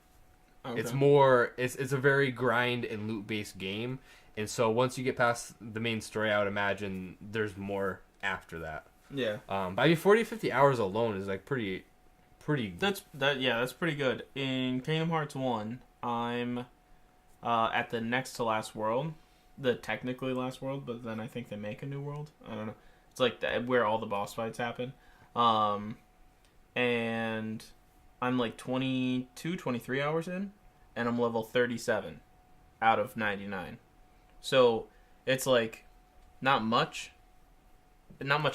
Okay. It's a very grind and loot-based game. And so once you get past the main story, I would imagine there's more after that. Yeah. But I mean, 40 to 50 hours alone is like pretty. That's pretty good. In Kingdom Hearts 1, I'm at the next to last world, the technically last world, but then I think they make a new world. I don't know. It's like where all the boss fights happen. And I'm like 22, 23 hours in, and I'm level 37 out of 99. So it's like not much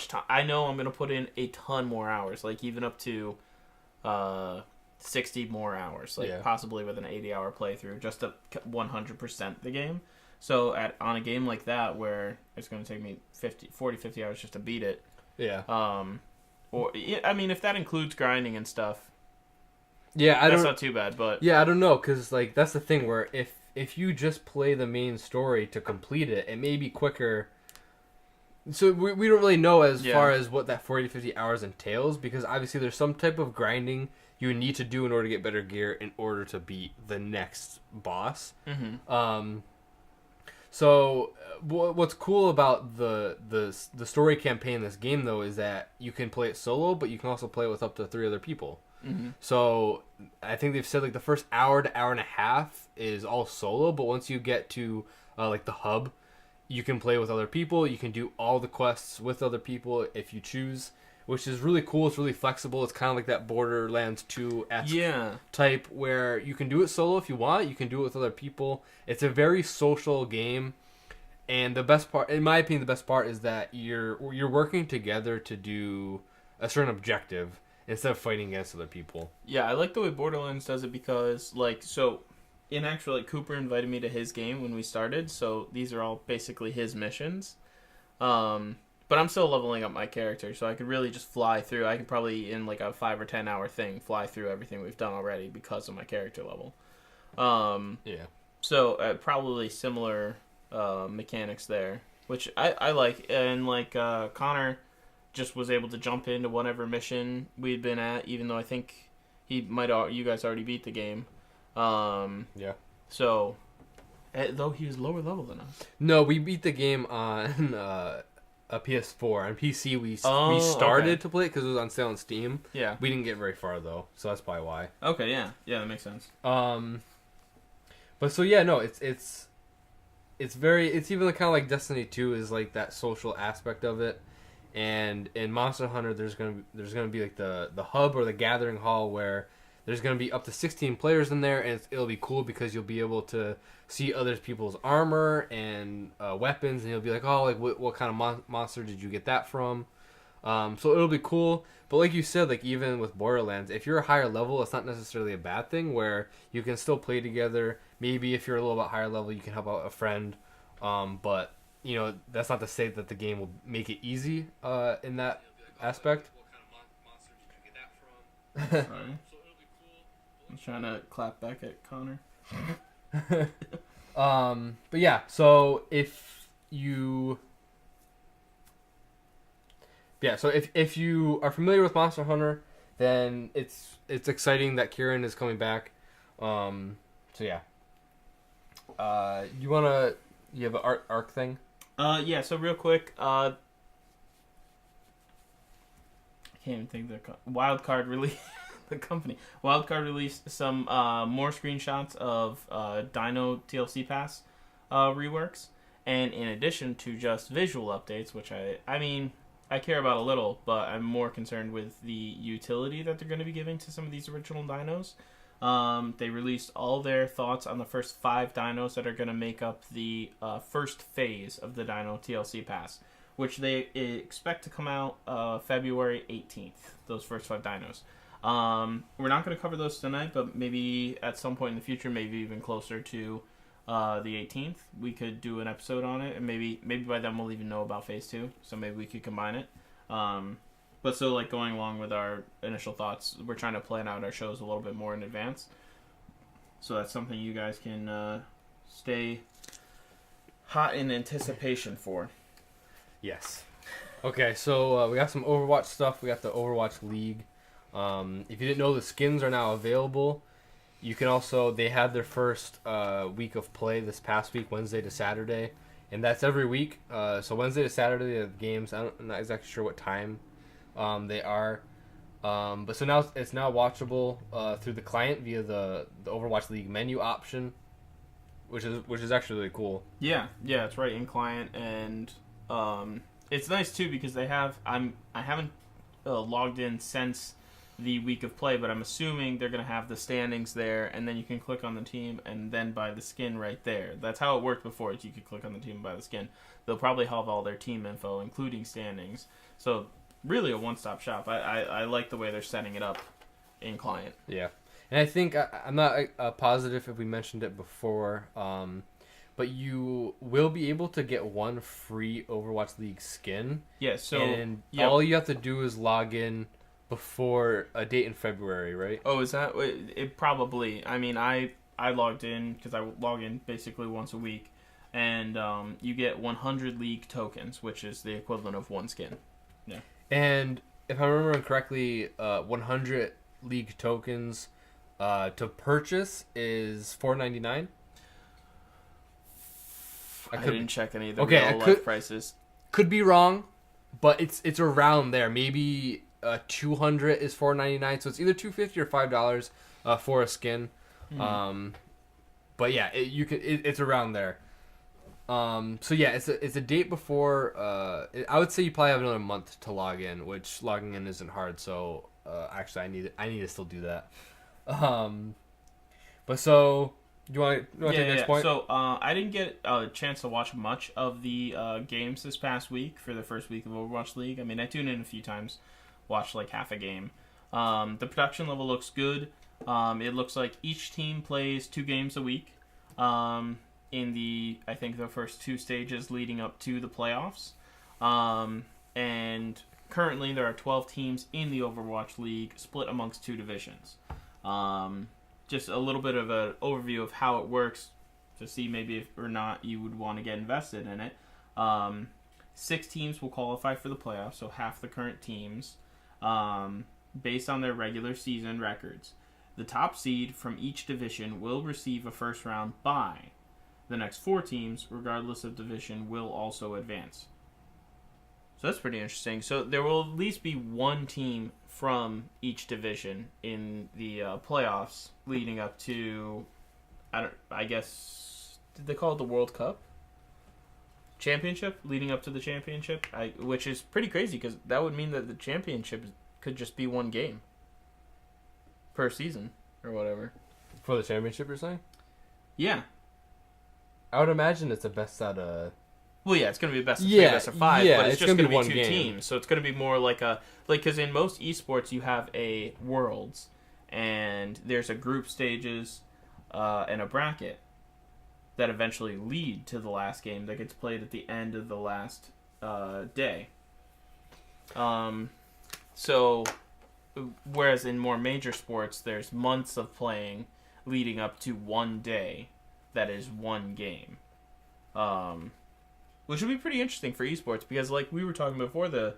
time. I know I'm going to put in a ton more hours, like even up to 60 more hours, like possibly with an 80-hour playthrough, just to 100% the game. So on a game like that, where it's going to take me 50 hours just to beat it. Yeah. I mean, if that includes grinding and stuff, that's not too bad. But yeah, I don't know, because like that's the thing where if you just play the main story to complete it, it may be quicker. So we don't really know as far as what that 40 to 50 hours entails, because obviously there's some type of grinding you need to do in order to get better gear in order to beat the next boss. Mm-hmm. So what's cool about the story campaign in this game, though, is that you can play it solo, but you can also play it with up to 3 other people. Mm-hmm. So I think they've said like the first hour to hour and a half is all solo, but once you get to like the hub, you can play with other people. You can do all the quests with other people if you choose, which is really cool. It's really flexible. It's kind of like that Borderlands 2-esque type where you can do it solo if you want. You can do it with other people. It's a very social game. And the best part, in my opinion, the best part is that you're working together to do a certain objective instead of fighting against other people. Yeah, I like the way Borderlands does it because, in actual, Cooper invited me to his game when we started, so these are all basically his missions. But I'm still leveling up my character, so I could really just fly through. I could probably, in like a 5 or 10 hour thing, fly through everything we've done already because of my character level. Yeah. So probably similar mechanics there, which I like. And like Connor just was able to jump into whatever mission we'd been at, even though I think you guys already beat the game. Yeah. So, though he was lower level than us. No, we beat the game on a PS4. On PC, we started to play it because it was on sale on Steam. Yeah. We didn't get very far though, so that's probably why. Okay. Yeah. Yeah, that makes sense. But so yeah, no, it's even kind of like Destiny 2 is like that social aspect of it, and in Monster Hunter there's gonna be like the hub or the gathering hall where there's gonna be up to 16 players in there, and it'll be cool because you'll be able to see other people's armor and weapons, and you'll be like, oh, like what kind of monster did you get that from? So it'll be cool. But like you said, like even with Borderlands, if you're a higher level, it's not necessarily a bad thing where you can still play together. Maybe if you're a little bit higher level, you can help out a friend. But, you know, that's not to say that the game will make it easy in that aspect. Sorry. I'm trying to clap back at Connor. But yeah, so if you are familiar with Monster Hunter, then it's exciting that Kieran is coming back. So yeah. You have an arc thing? Yeah, so real quick, I can't even think of the Wildcard release. The company Wildcard released some more screenshots of Dino TLC Pass reworks, and in addition to just visual updates, which I mean I care about a little, but I'm more concerned with the utility that they're going to be giving to some of these original dinos. They released all their thoughts on the first 5 dinos that are going to make up the first phase of the Dino TLC Pass, which they expect to come out February 18th, those first 5 dinos. We're not going to cover those tonight, but maybe at some point in the future, maybe even closer to the 18th, we could do an episode on it, and maybe by then we'll even know about Phase 2, so maybe we could combine it. But so, like, going along with our initial thoughts, we're trying to plan out our shows a little bit more in advance. So that's something you guys can stay hot in anticipation for. Yes. Okay, so we got some Overwatch stuff. We got the Overwatch League. If you didn't know, the skins are now available. You can also, they had their first week of play this past week, Wednesday to Saturday. And that's every week. So Wednesday to Saturday, they have games. I'm not exactly sure what time they are. But so now it's now watchable through the client via the Overwatch League menu option, which is actually really cool. Yeah, it's right in client, and it's nice too because they have. I haven't logged in since the week of play, but I'm assuming they're gonna have the standings there, and then you can click on the team and then buy the skin right there. That's how it worked before. You could click on the team and buy the skin. They'll probably have all their team info, including standings. So really a one-stop shop. I like the way they're setting it up in client. Yeah, and I think I'm not positive if we mentioned it before, but you will be able to get one free Overwatch League skin. Yeah, so and all you have to do is log in before a date in February, right? Oh, is that it? Probably. I mean, I logged in because I log in basically once a week, and you get 100 League tokens, which is the equivalent of one skin. Yeah. And if I remember correctly, 100 League tokens to purchase is $4.99. I didn't check any of the real life prices. Could be wrong, but it's around there. Maybe 200 is $4.99, so it's either $2.50 or $5 for a skin. But yeah, it's around there. So yeah, it's a date before. I would say you probably have another month to log in, which logging in isn't hard. So actually, I need to still do that. But so you want to take the next point? So I didn't get a chance to watch much of the games this past week for the first week of Overwatch League. I mean, I tuned in a few times, watched like half a game. The production level looks good. It looks like each team plays 2 games a week. In I think the first 2 stages leading up to the playoffs. and currently there are 12 teams in the Overwatch League split amongst 2 divisions. Just a little bit of an overview of how it works to see maybe if or not you would want to get invested in it. 6 teams will qualify for the playoffs, so half the current teams, based on their regular season records. The top seed from each division will receive a first round bye. The next 4 teams, regardless of division, will also advance. So that's pretty interesting. So there will at least be 1 team from each division in the playoffs leading up to, I guess, did they call it the World Cup? Championship? Leading up to the championship? Which is pretty crazy because that would mean that the championship could just be 1 game per season or whatever. For the championship, you're saying? Yeah. I would imagine it's a best out of... Well, yeah, it's going to be a best of 3, best of 5, but it's just going to be 1 2 game. teams. So it's going to be more like because in most esports you have a Worlds, and there's a group stages and a bracket that eventually lead to the last game that gets played at the end of the last day. So, whereas in more major sports, there's months of playing leading up to 1 day that is 1 game. Which would be pretty interesting for esports because, like we were talking before the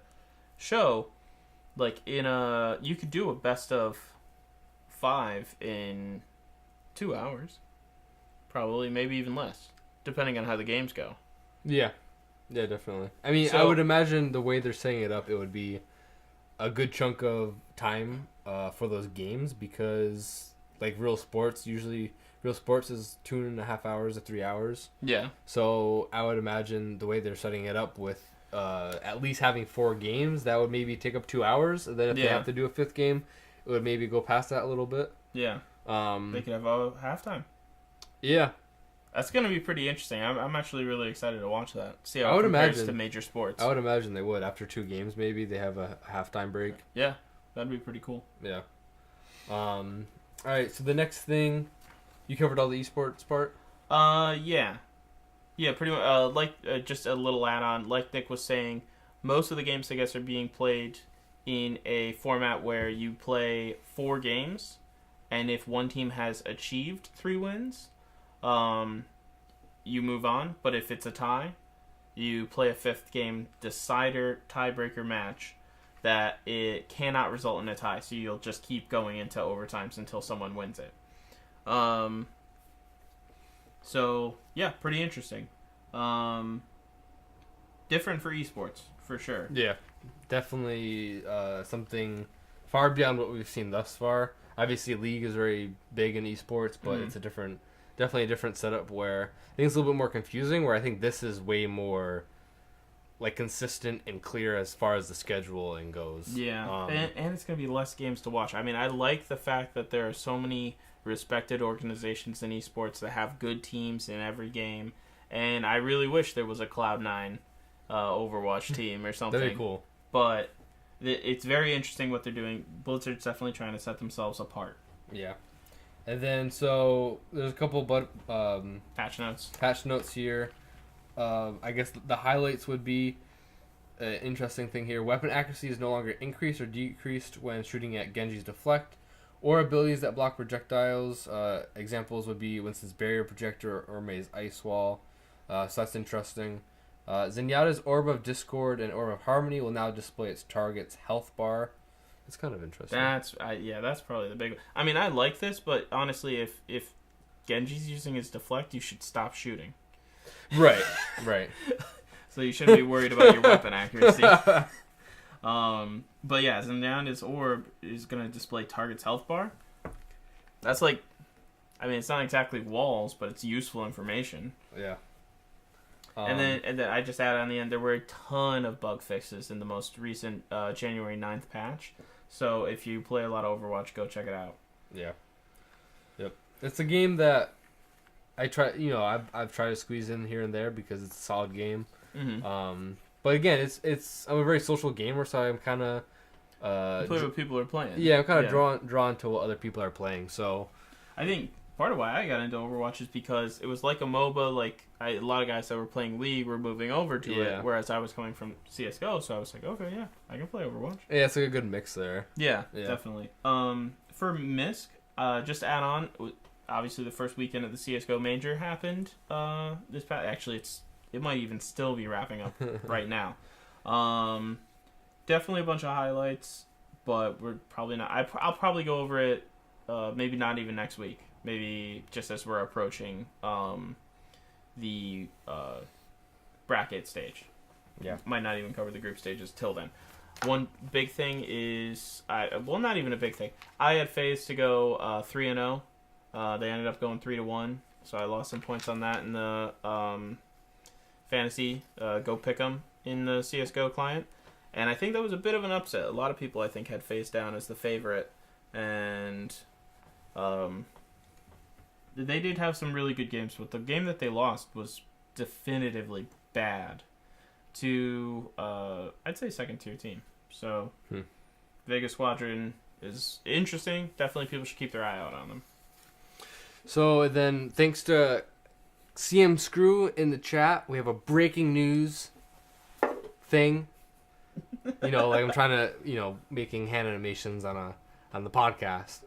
show, like you could do a best of 5 in 2 hours, probably, maybe even less, depending on how the games go. Yeah, definitely. I mean, I would imagine the way they're setting it up, it would be a good chunk of time for those games because, like, real sports is 2.5 hours to 3 hours. Yeah. So I would imagine the way they're setting it up with at least having 4 games, that would maybe take up 2 hours. And then if they have to do a 5th game, it would maybe go past that a little bit. Yeah. They could have a halftime. Yeah. That's going to be pretty interesting. I'm actually really excited to watch that. See how I it would compares imagine, to major sports. I would imagine they would. After 2 games, maybe they have a halftime break. Yeah. That'd be pretty cool. Yeah. All right, so the next thing... You covered all the esports part? Yeah. Yeah, pretty much. Just a little add-on. Like Nick was saying, most of the games, I guess, are being played in a format where you play 4 games, and if one team has achieved 3 wins, you move on. But if it's a tie, you play a 5th game decider tiebreaker match that it cannot result in a tie, so you'll just keep going into overtimes until someone wins it. So yeah, pretty interesting. Different for esports for sure. Yeah, definitely something far beyond what we've seen thus far. Obviously, League is very big in esports, but it's definitely a different setup where I think it's a little bit more confusing. Where I think this is way more like consistent and clear as far as the scheduling goes. Yeah, and it's gonna be less games to watch. I mean, I like the fact that there are so many respected organizations in esports that have good teams in every game, and I really wish there was a Cloud9 Overwatch team or something. That'd be cool. But it's very interesting what they're doing. Blizzard's definitely trying to set themselves apart. Yeah. And then, so, there's a couple patch notes. Patch notes here. I guess the highlights would be an interesting thing here. Weapon accuracy is no longer increased or decreased when shooting at Genji's deflect or abilities that block projectiles. Examples would be Winston's barrier projector or Mei's ice wall. So that's interesting. Zenyatta's Orb of Discord and Orb of Harmony will now display its target's health bar. It's kind of interesting. That's probably the big one. I mean, I like this, but honestly, if Genji's using his deflect, you should stop shooting. Right. So you shouldn't be worried about your weapon accuracy. But yeah, Zenyatta's Orb is going to display target's health bar. That's like, I mean, it's not exactly walls, but it's useful information. Yeah. And then I just add on the end, there were a ton of bug fixes in the most recent January 9th patch. So if you play a lot of Overwatch, go check it out. Yeah. Yep. It's a game that I try, I've tried to squeeze in here and there because it's a solid game. Mm-hmm. But again, I'm a very social gamer, so I'm kind of play what people are playing. Yeah, I'm kind of drawn to what other people are playing. So I think part of why I got into Overwatch is because it was like a MOBA. Like a lot of guys that were playing League were moving over to it, whereas I was coming from CS:GO, so I was like, okay, yeah, I can play Overwatch. Yeah, it's like a good mix there. Yeah, definitely. For MISC, just to add on, obviously the first weekend of the CS:GO Major happened. This past, actually, it might even still be wrapping up right now. Definitely a bunch of highlights, but we're probably not. I'll probably go over it. Maybe not even next week. Maybe just as we're approaching the bracket stage. Yeah. Might not even cover the group stages till then. One big thing is, not even a big thing. I had FaZe to go 3-0. They ended up going 3-1, so I lost some points on that in the fantasy go pick 'em in the CS:GO client. And I think that was a bit of an upset. A lot of people, I think, had FaZe down as the favorite, and they did have some really good games, but the game that they lost was definitively bad to, I'd say, second-tier team. So, Vegas Squadron is interesting. Definitely people should keep their eye out on them. So then, thanks to CM Screw in the chat, we have a breaking news thing. You know, like I'm trying to, making hand animations on the podcast.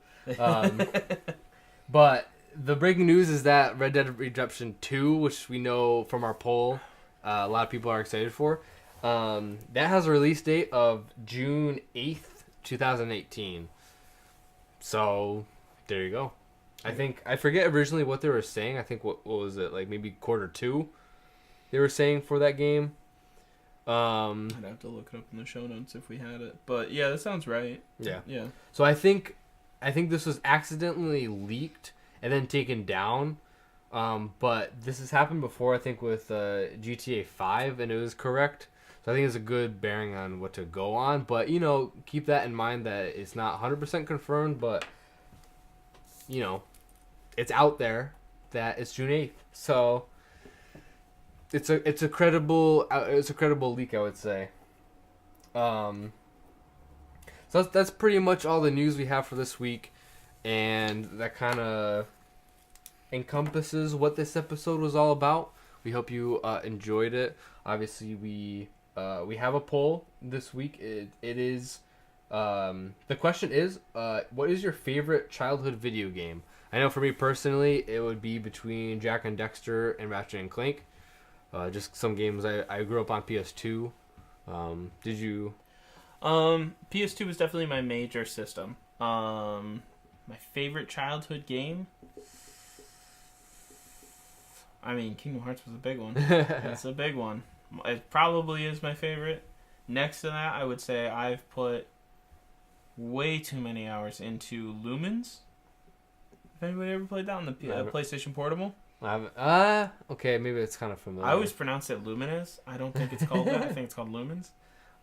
But the breaking news is that Red Dead Redemption 2, which we know from our poll, a lot of people are excited for, that has a release date of June 8th, 2018. So, there you go. I forget originally what they were saying. I think, what was it, like maybe Q2 they were saying for that game. I'd have to look it up in the show notes if we had it. But yeah, that sounds right. Yeah. Yeah. So I think this was accidentally leaked and then taken down. But this has happened before, I think, with GTA 5, and it was correct. So I think it's a good bearing on what to go on. But, keep that in mind that it's not 100% confirmed, but, it's out there that it's June 8th. So it's a credible leak, I would say. So that's pretty much all the news we have for this week, and that kind of encompasses what this episode was all about. We hope you enjoyed it. Obviously, we have a poll this week. It is the question is, what is your favorite childhood video game? I know for me personally, it would be between Jack and Dexter and Ratchet and Clank. Just some games I grew up on PS2. Did you? PS2 was definitely my major system. My favorite childhood game? I mean, Kingdom Hearts was a big one. That's a big one. It probably is my favorite. Next to that, I would say I've put way too many hours into Lumens. Have anybody ever played that on the PlayStation Portable? Okay, maybe it's kind of familiar. I always pronounce it Lumines. I don't think it's called that. I think it's called Lumens.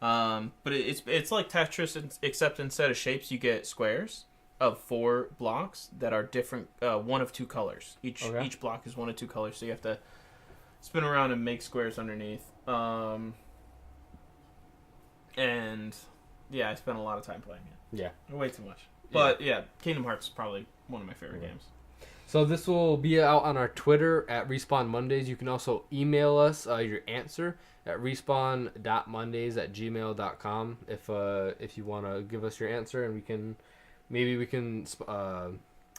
But it's like Tetris, except instead of shapes, you get squares of 4 blocks that are different, one of 2 colors. Each block is one of 2 colors, so you have to spin around and make squares underneath. And yeah, I spent a lot of time playing it. Yeah, way too much. But yeah, Kingdom Hearts is probably one of my favorite games. So this will be out on our Twitter at Respawn Mondays. You can also email us your answer at respawn.mondays@gmail.com if you want to give us your answer, and we can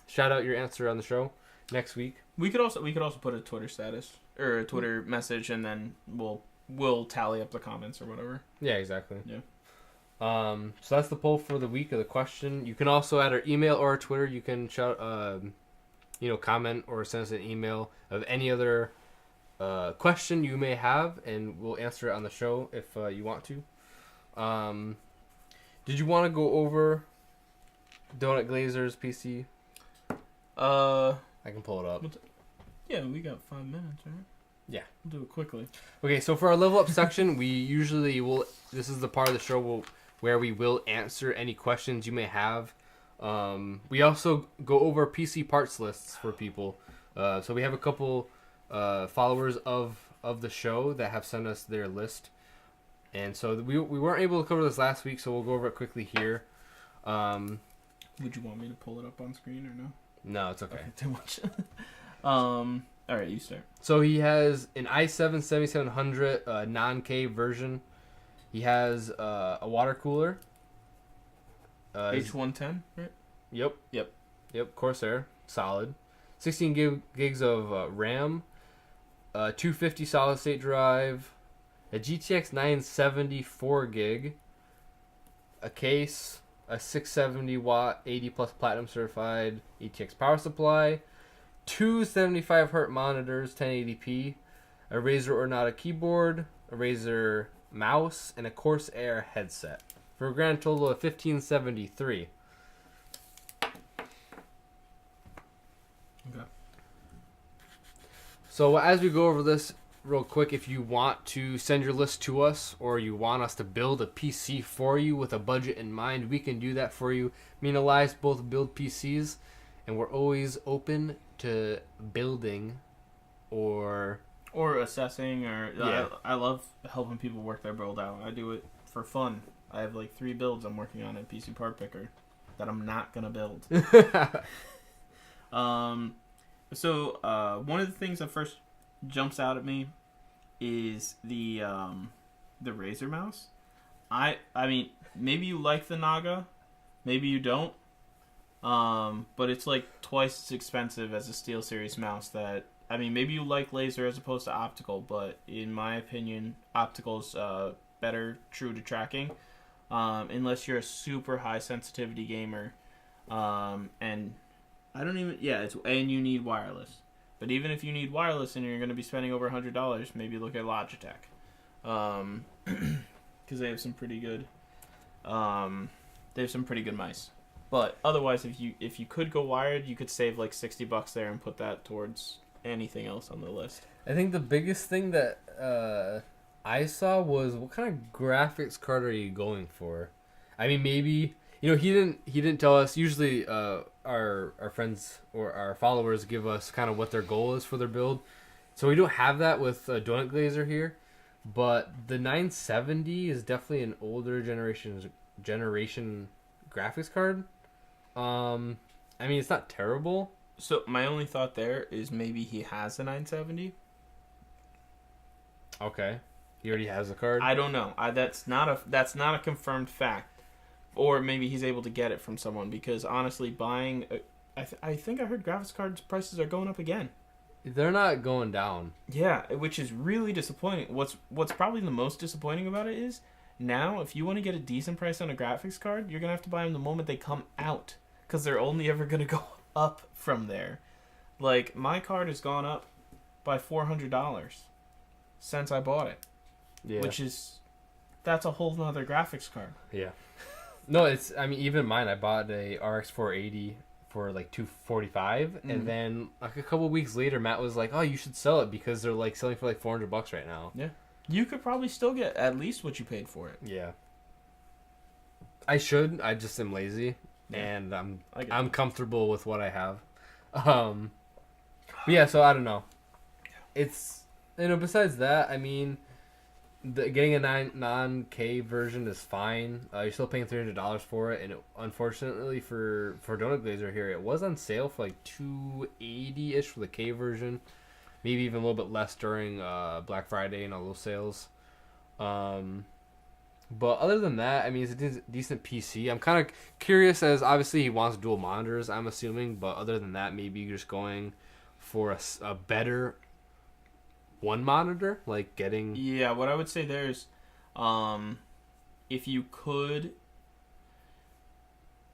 shout out your answer on the show next week. We could also put a Twitter status or a Twitter message, and then we'll tally up the comments or whatever. Yeah, exactly. Yeah. So that's the poll for the week of the question. You can also at our email or our Twitter, you can shout comment or send us an email of any other question you may have, and we'll answer it on the show if you want to. Did you want to go over Donut Glazer's PC? I can pull it up. Yeah, we got 5 minutes, right? Yeah. We'll do it quickly. Okay, so for our level up section, we usually will. This is the part of the show where we will answer any questions you may have. We also go over PC parts lists for people. So we have a couple followers of the show that have sent us their list, and so we weren't able to cover this last week, so we'll go over it quickly here. Would you want me to pull it up on screen or no? No, it's okay. Too much. All right, you start. So he has an i7 7700 non-K version. He has a water cooler. H110, right? Yep, Corsair, solid. 16 gigs of RAM, 250 solid state drive, a GTX 970 4 gig, a case, a 670 watt 80 plus platinum certified ETX power supply, two 75 hertz monitors 1080p, a Razer Ornata keyboard, a Razer mouse, and a Corsair headset for a grand total of $1,573. Okay. So as we go over this real quick, if you want to send your list to us or you want us to build a PC for you with a budget in mind, we can do that for you. Me and Elias both build PCs, and we're always open to building or assessing, or Yeah. I love helping people work their build out. I do it for fun. I have like 3 builds I'm working on in PC Part Picker that I'm not gonna build. So one of the things that first jumps out at me is the Razer mouse. I mean, maybe you like the Naga, maybe you don't. But it's like twice as expensive as a SteelSeries mouse. That, I mean, maybe you like laser as opposed to optical, but in my opinion, optical's better, true to tracking. Unless you're a super high sensitivity gamer, and I don't even, and you need wireless. But even if you need wireless and you're going to be spending over $100, maybe look at Logitech, because they have some pretty good, mice. But otherwise, if you could go wired, you could save like $60 there and put that towards anything else on the list. I think the biggest thing that I saw was, what kind of graphics card are you going for? I mean, maybe, he didn't tell us. Usually our friends or our followers give us kind of what their goal is for their build, so we don't have that with Donut Glazer here. But the 970 is definitely an older generation graphics card. I mean, it's not terrible. So my only thought there is maybe he has a 970. Okay, he already has a card. I don't know. That's not a confirmed fact. Or maybe he's able to get it from someone, because honestly, buying, I think I heard graphics cards prices are going up again. They're not going down. Yeah, which is really disappointing. What's probably the most disappointing about it is, now if you want to get a decent price on a graphics card, you're gonna have to buy them the moment they come out, because they're only ever gonna go up from there. Like, my card has gone up by $400 since I bought it. Yeah. That's a whole nother graphics card. Yeah. No, even mine, I bought a RX 480 for like $245, and then like a couple weeks later, Matt was like, "Oh, you should sell it because they're like selling for like $400 right now." Yeah. You could probably still get at least what you paid for it. Yeah. I should. I just am lazy, and I'm comfortable with what I have. But yeah, so I don't know. It's, besides that, I mean, getting a non-K version is fine. You're still paying $300 for it, and unfortunately for Donut Glazer here, it was on sale for like $280-ish for the K version, maybe even a little bit less during Black Friday and all those sales. But other than that, I mean, it's a decent PC. I'm kind of curious, as obviously he wants dual monitors, I'm assuming, but other than that, maybe you're just going for a better one monitor, like getting... Yeah, what I would say there is, if you could,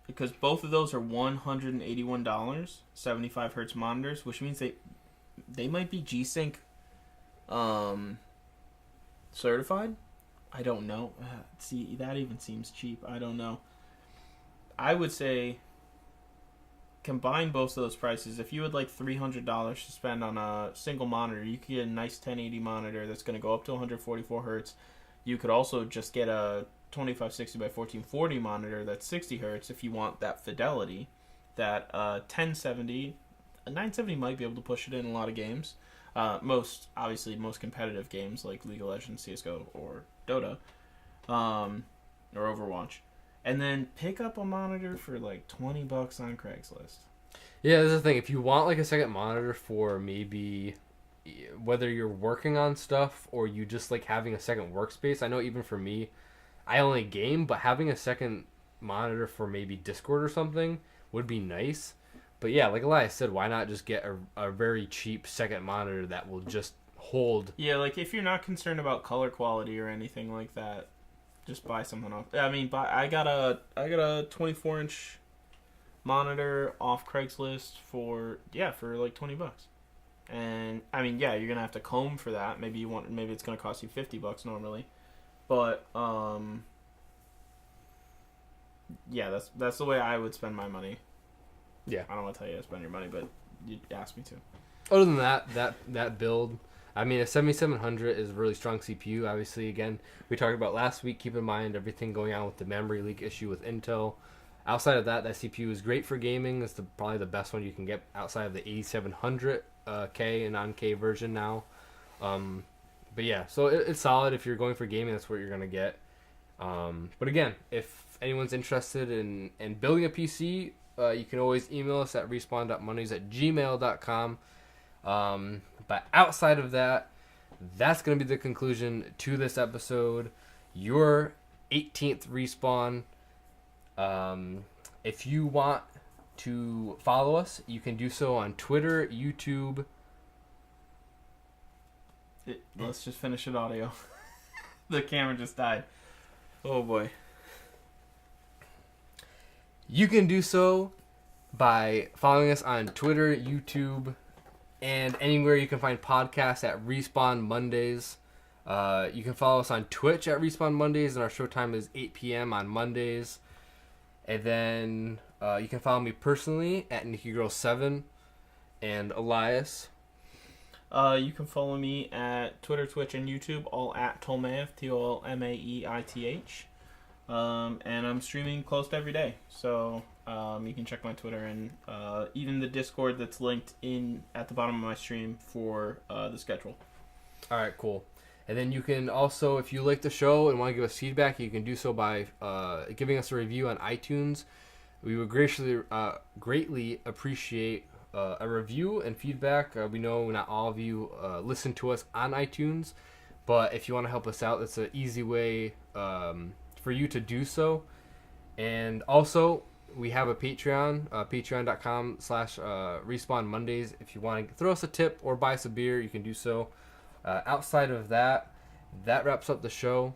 because both of those are $181, 75 hertz monitors, which means they might be G-Sync certified. I don't know. See, that even seems cheap. I don't know. I would say combine both of those prices. If you would like $300 to spend on a single monitor, you could get a nice 1080 monitor that's going to go up to 144 hertz. You could also just get a 2560 by 1440 monitor that's 60 hertz if you want that fidelity. That 1070, a 970 might be able to push it in a lot of games. Most competitive games like League of Legends, CSGO, or Dota, or Overwatch. And then pick up a monitor for like $20 on Craigslist. Yeah, that's the thing. If you want like a second monitor for maybe whether you're working on stuff or you just like having a second workspace, I know even for me, I only game, but having a second monitor for maybe Discord or something would be nice. But yeah, like Elias said, why not just get a very cheap second monitor that will just hold? Yeah, like if you're not concerned about color quality or anything like that, just buy something off. I mean, I got a 24-inch monitor off Craigslist for like $20. And I mean, yeah, you're gonna have to comb for that. Maybe it's gonna cost you $50 normally, but yeah, that's the way I would spend my money. Yeah, I don't want to tell you how to spend your money, but you asked me to. Other than that build, I mean, a 7700 is a really strong CPU. Obviously, again, we talked about last week. Keep in mind everything going on with the memory leak issue with Intel. Outside of that CPU is great for gaming. It's probably the best one you can get outside of the 8700 K and non-K version now. But yeah, so it's solid. If you're going for gaming, that's what you're going to get. But again, if anyone's interested in building a PC, you can always email us at respawn.mondays@gmail.com. But outside of that, that's going to be the conclusion to this episode. Your 18th Respawn. If you want to follow us, you can do so on Twitter, YouTube. Let's just finish it audio. The camera just died. Oh boy. You can do so by following us on Twitter, YouTube, and anywhere you can find podcasts at Respawn Mondays. You can follow us on Twitch at Respawn Mondays, and our show time is 8 p.m. on Mondays. And then you can follow me personally at NikkiGirl7 and Elias. You can follow me at Twitter, Twitch, and YouTube, all at Tolmaeth, TOLMAEITH. And I'm streaming close to every day. So you can check my Twitter and even the Discord that's linked in at the bottom of my stream for the schedule. All right, cool. And then you can also, if you like the show and want to give us feedback, you can do so by giving us a review on iTunes. We would greatly appreciate a review and feedback. We know not all of you listen to us on iTunes, but if you want to help us out, that's an easy way for you to do so. And also, we have a Patreon, patreon.com/Respawn Mondays. If you want to throw us a tip or buy us a beer, you can do so. Outside of that wraps up the show.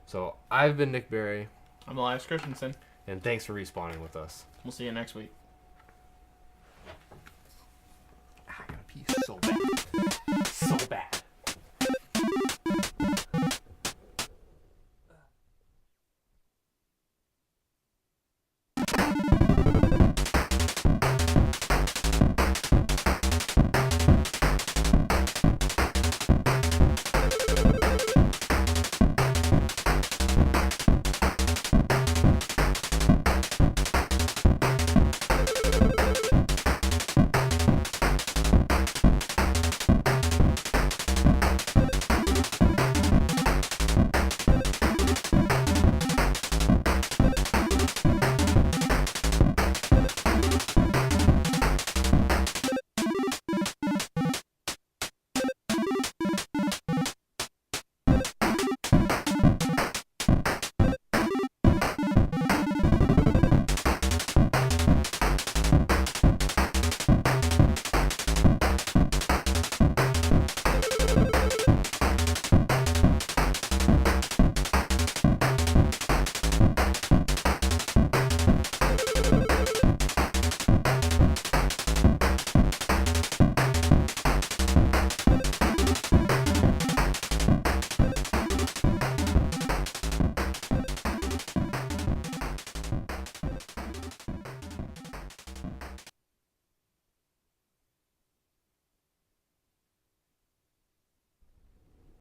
So I've been Nick Berry. I'm Elias Christensen. And thanks for respawning with us. We'll see you next week. I gotta pee so bad.